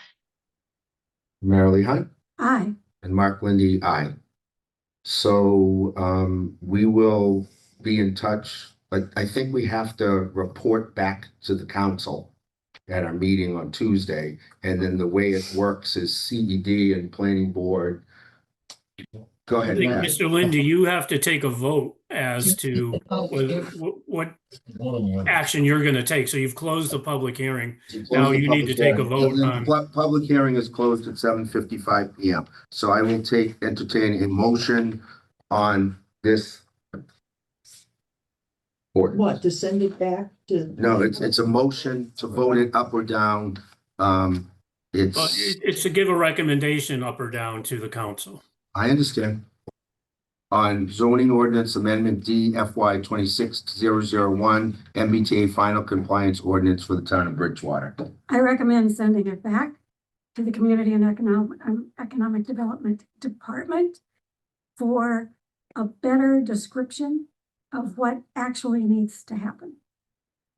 Marilee Hunt? Aye. And Mark Lindy, aye. So we will be in touch, but I think we have to report back to the council at our meeting on Tuesday. And then the way it works is CED and planning board. Go I ahead. think, Matt. Mr. Lindy, you have to take a vote as to what action you're going to take. So you've closed the public hearing. Now you need to take a vote on. Public hearing is closed at 7:55 PM. So I will entertain a motion on this ordinance. What, to send it back to? No, it's a motion to vote it up or down. Well, It's, it's to give a recommendation up or down to the council. I understand. On zoning ordinance amendment D FY 26001 MBTA final compliance ordinance for the town of Bridgewater. I recommend sending it back to the Community and Economic Development Department for a better description of what actually needs to happen.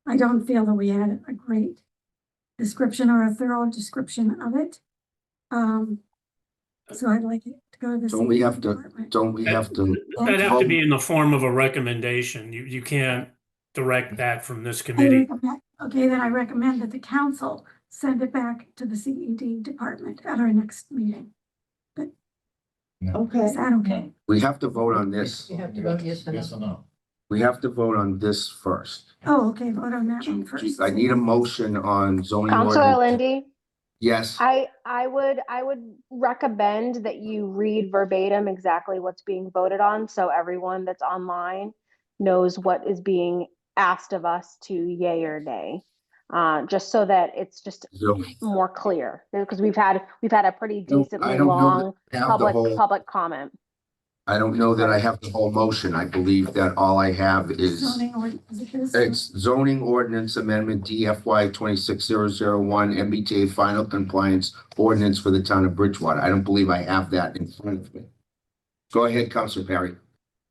I don't feel that we had a great description or a thorough description of it. So I'd like it to go to the. Don't we have to, department. don't we have to? That'd have to be in the form of a recommendation. You can't direct that from this I committee. Okay, then I recommend that the council send it back to the CED department at our next meeting. Okay. Is that okay? We have to vote on this. You have to vote yes or no. Yes or no? We have to vote on this first. Oh, okay, vote on that one first. I need a motion on zoning Counselor ordinance. Lindy, Yes, I would recommend that you read verbatim exactly what's being voted on, so everyone that's online knows what is being asked of us to yay or nay. Just so that it's just so more clear, because we've had a pretty No, I decently don't know long that I have the whole- public comment. I don't know that I have the whole motion. I believe that all I have is Zoning ordinance, is it this? it's zoning ordinance amendment DFY 26001 MBTA final compliance ordinance for the town of Bridgewater. I don't believe I have that in front of me. Go ahead, Councilor Perry.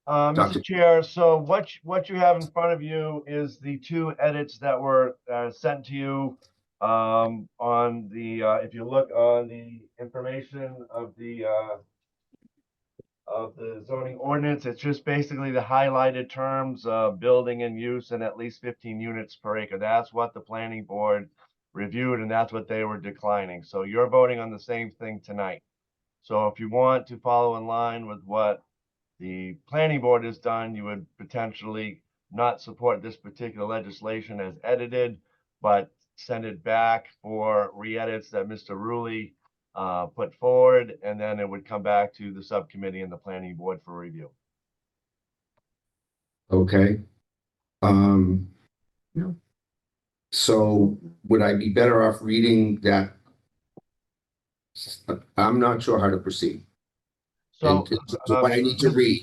Doctor- Mr. Chair, so what you have in front of you is the two edits that were sent to you on the, if you look on the information of the zoning ordinance, it's just basically the highlighted terms, building and use and at least 15 units per acre. That's what the planning board reviewed and that's what they were declining. So you're voting on the same thing tonight. So if you want to follow in line with what the planning board has done, you would potentially not support this particular legislation as edited, but send it back for re-edits that Mr. Rulli put forward, and then it would come back to the subcommittee and the planning board for review. Okay. No. So would I be better off reading that? I'm not sure how to proceed. So, What I need to read.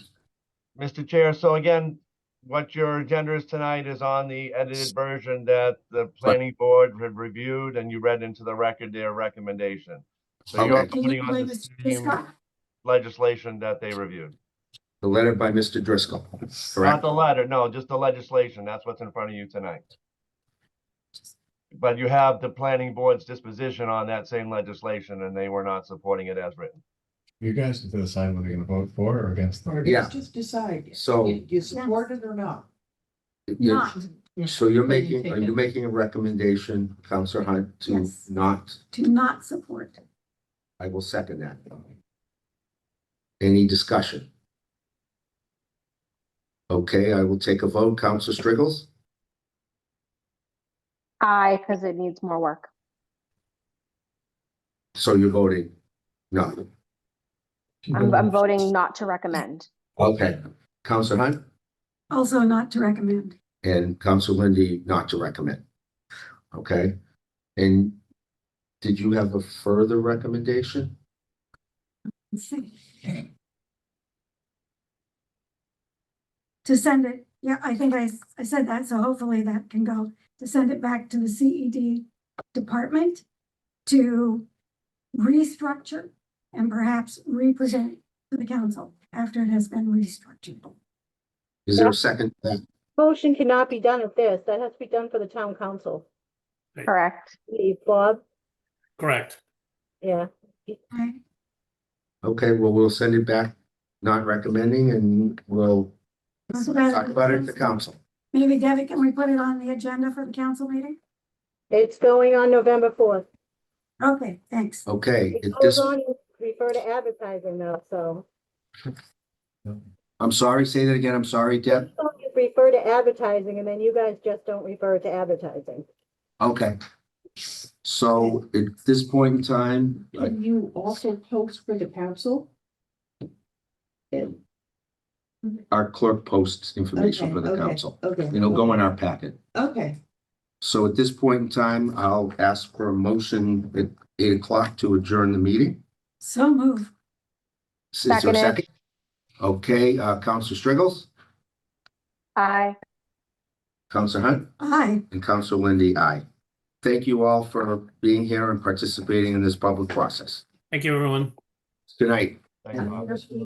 Mr. Chair, so again, what your agenda is tonight is on the edited version that the planning board had reviewed, and you read into the record their recommendation. So you're Okay. putting on the same legislation that they reviewed. The letter by Mr. Driscoll, Not correct? the letter, no, just the legislation. That's what's in front of you tonight. But you have the planning board's disposition on that same legislation, and they were not supporting it as written. You guys have to decide whether you're gonna vote for or against. Or Yeah. just decide. So- You support it or not? Not, So are you making a recommendation, Councilor Hunt, to Yes. not, to not support. I will second that. Any discussion? Okay, I will take a vote. Councilor Striggles, Aye, because it needs more work. so you're voting no. I'm voting not to recommend. Okay, Councilor Hunt Also not to recommend. and Councilor Lindy not to recommend. Okay, and did you have a further recommendation? Let's see. To send it, yeah, I think I said that, so hopefully that can go, to send it back to the CED department to restructure and perhaps represent to the council after it has been restructured. Is there a second? to that? Motion cannot be done at this. That has to be done for the town council. Correct. Bob? Correct. Yeah. Okay. Okay, well, we'll send it back, not recommending, and we'll talk about it at the council. Maybe Debbie, can we put it on the agenda for the council meeting? It's going on November 4th. Okay, thanks. Okay, It at goes this, on, refer to advertising now, so. I'm sorry, say that again. I'm sorry, Deb. Just refer to advertising and then you guys just don't refer to advertising. Okay. So at this point in time, Can you also post for the council? our clerk posts information Okay, for the okay, council. Okay. It'll go in our packet. Okay, So at this point in time, I'll ask for a motion at 8 o'clock to adjourn the meeting. So move. Is there a Seconded. second? Okay, Counselor Striggles, Aye. Counselor Hunt, Aye. and Counselor Lindy, aye. Thank you all for being here and participating in this public process. Thank you, everyone. Good night. Thank you, Bob.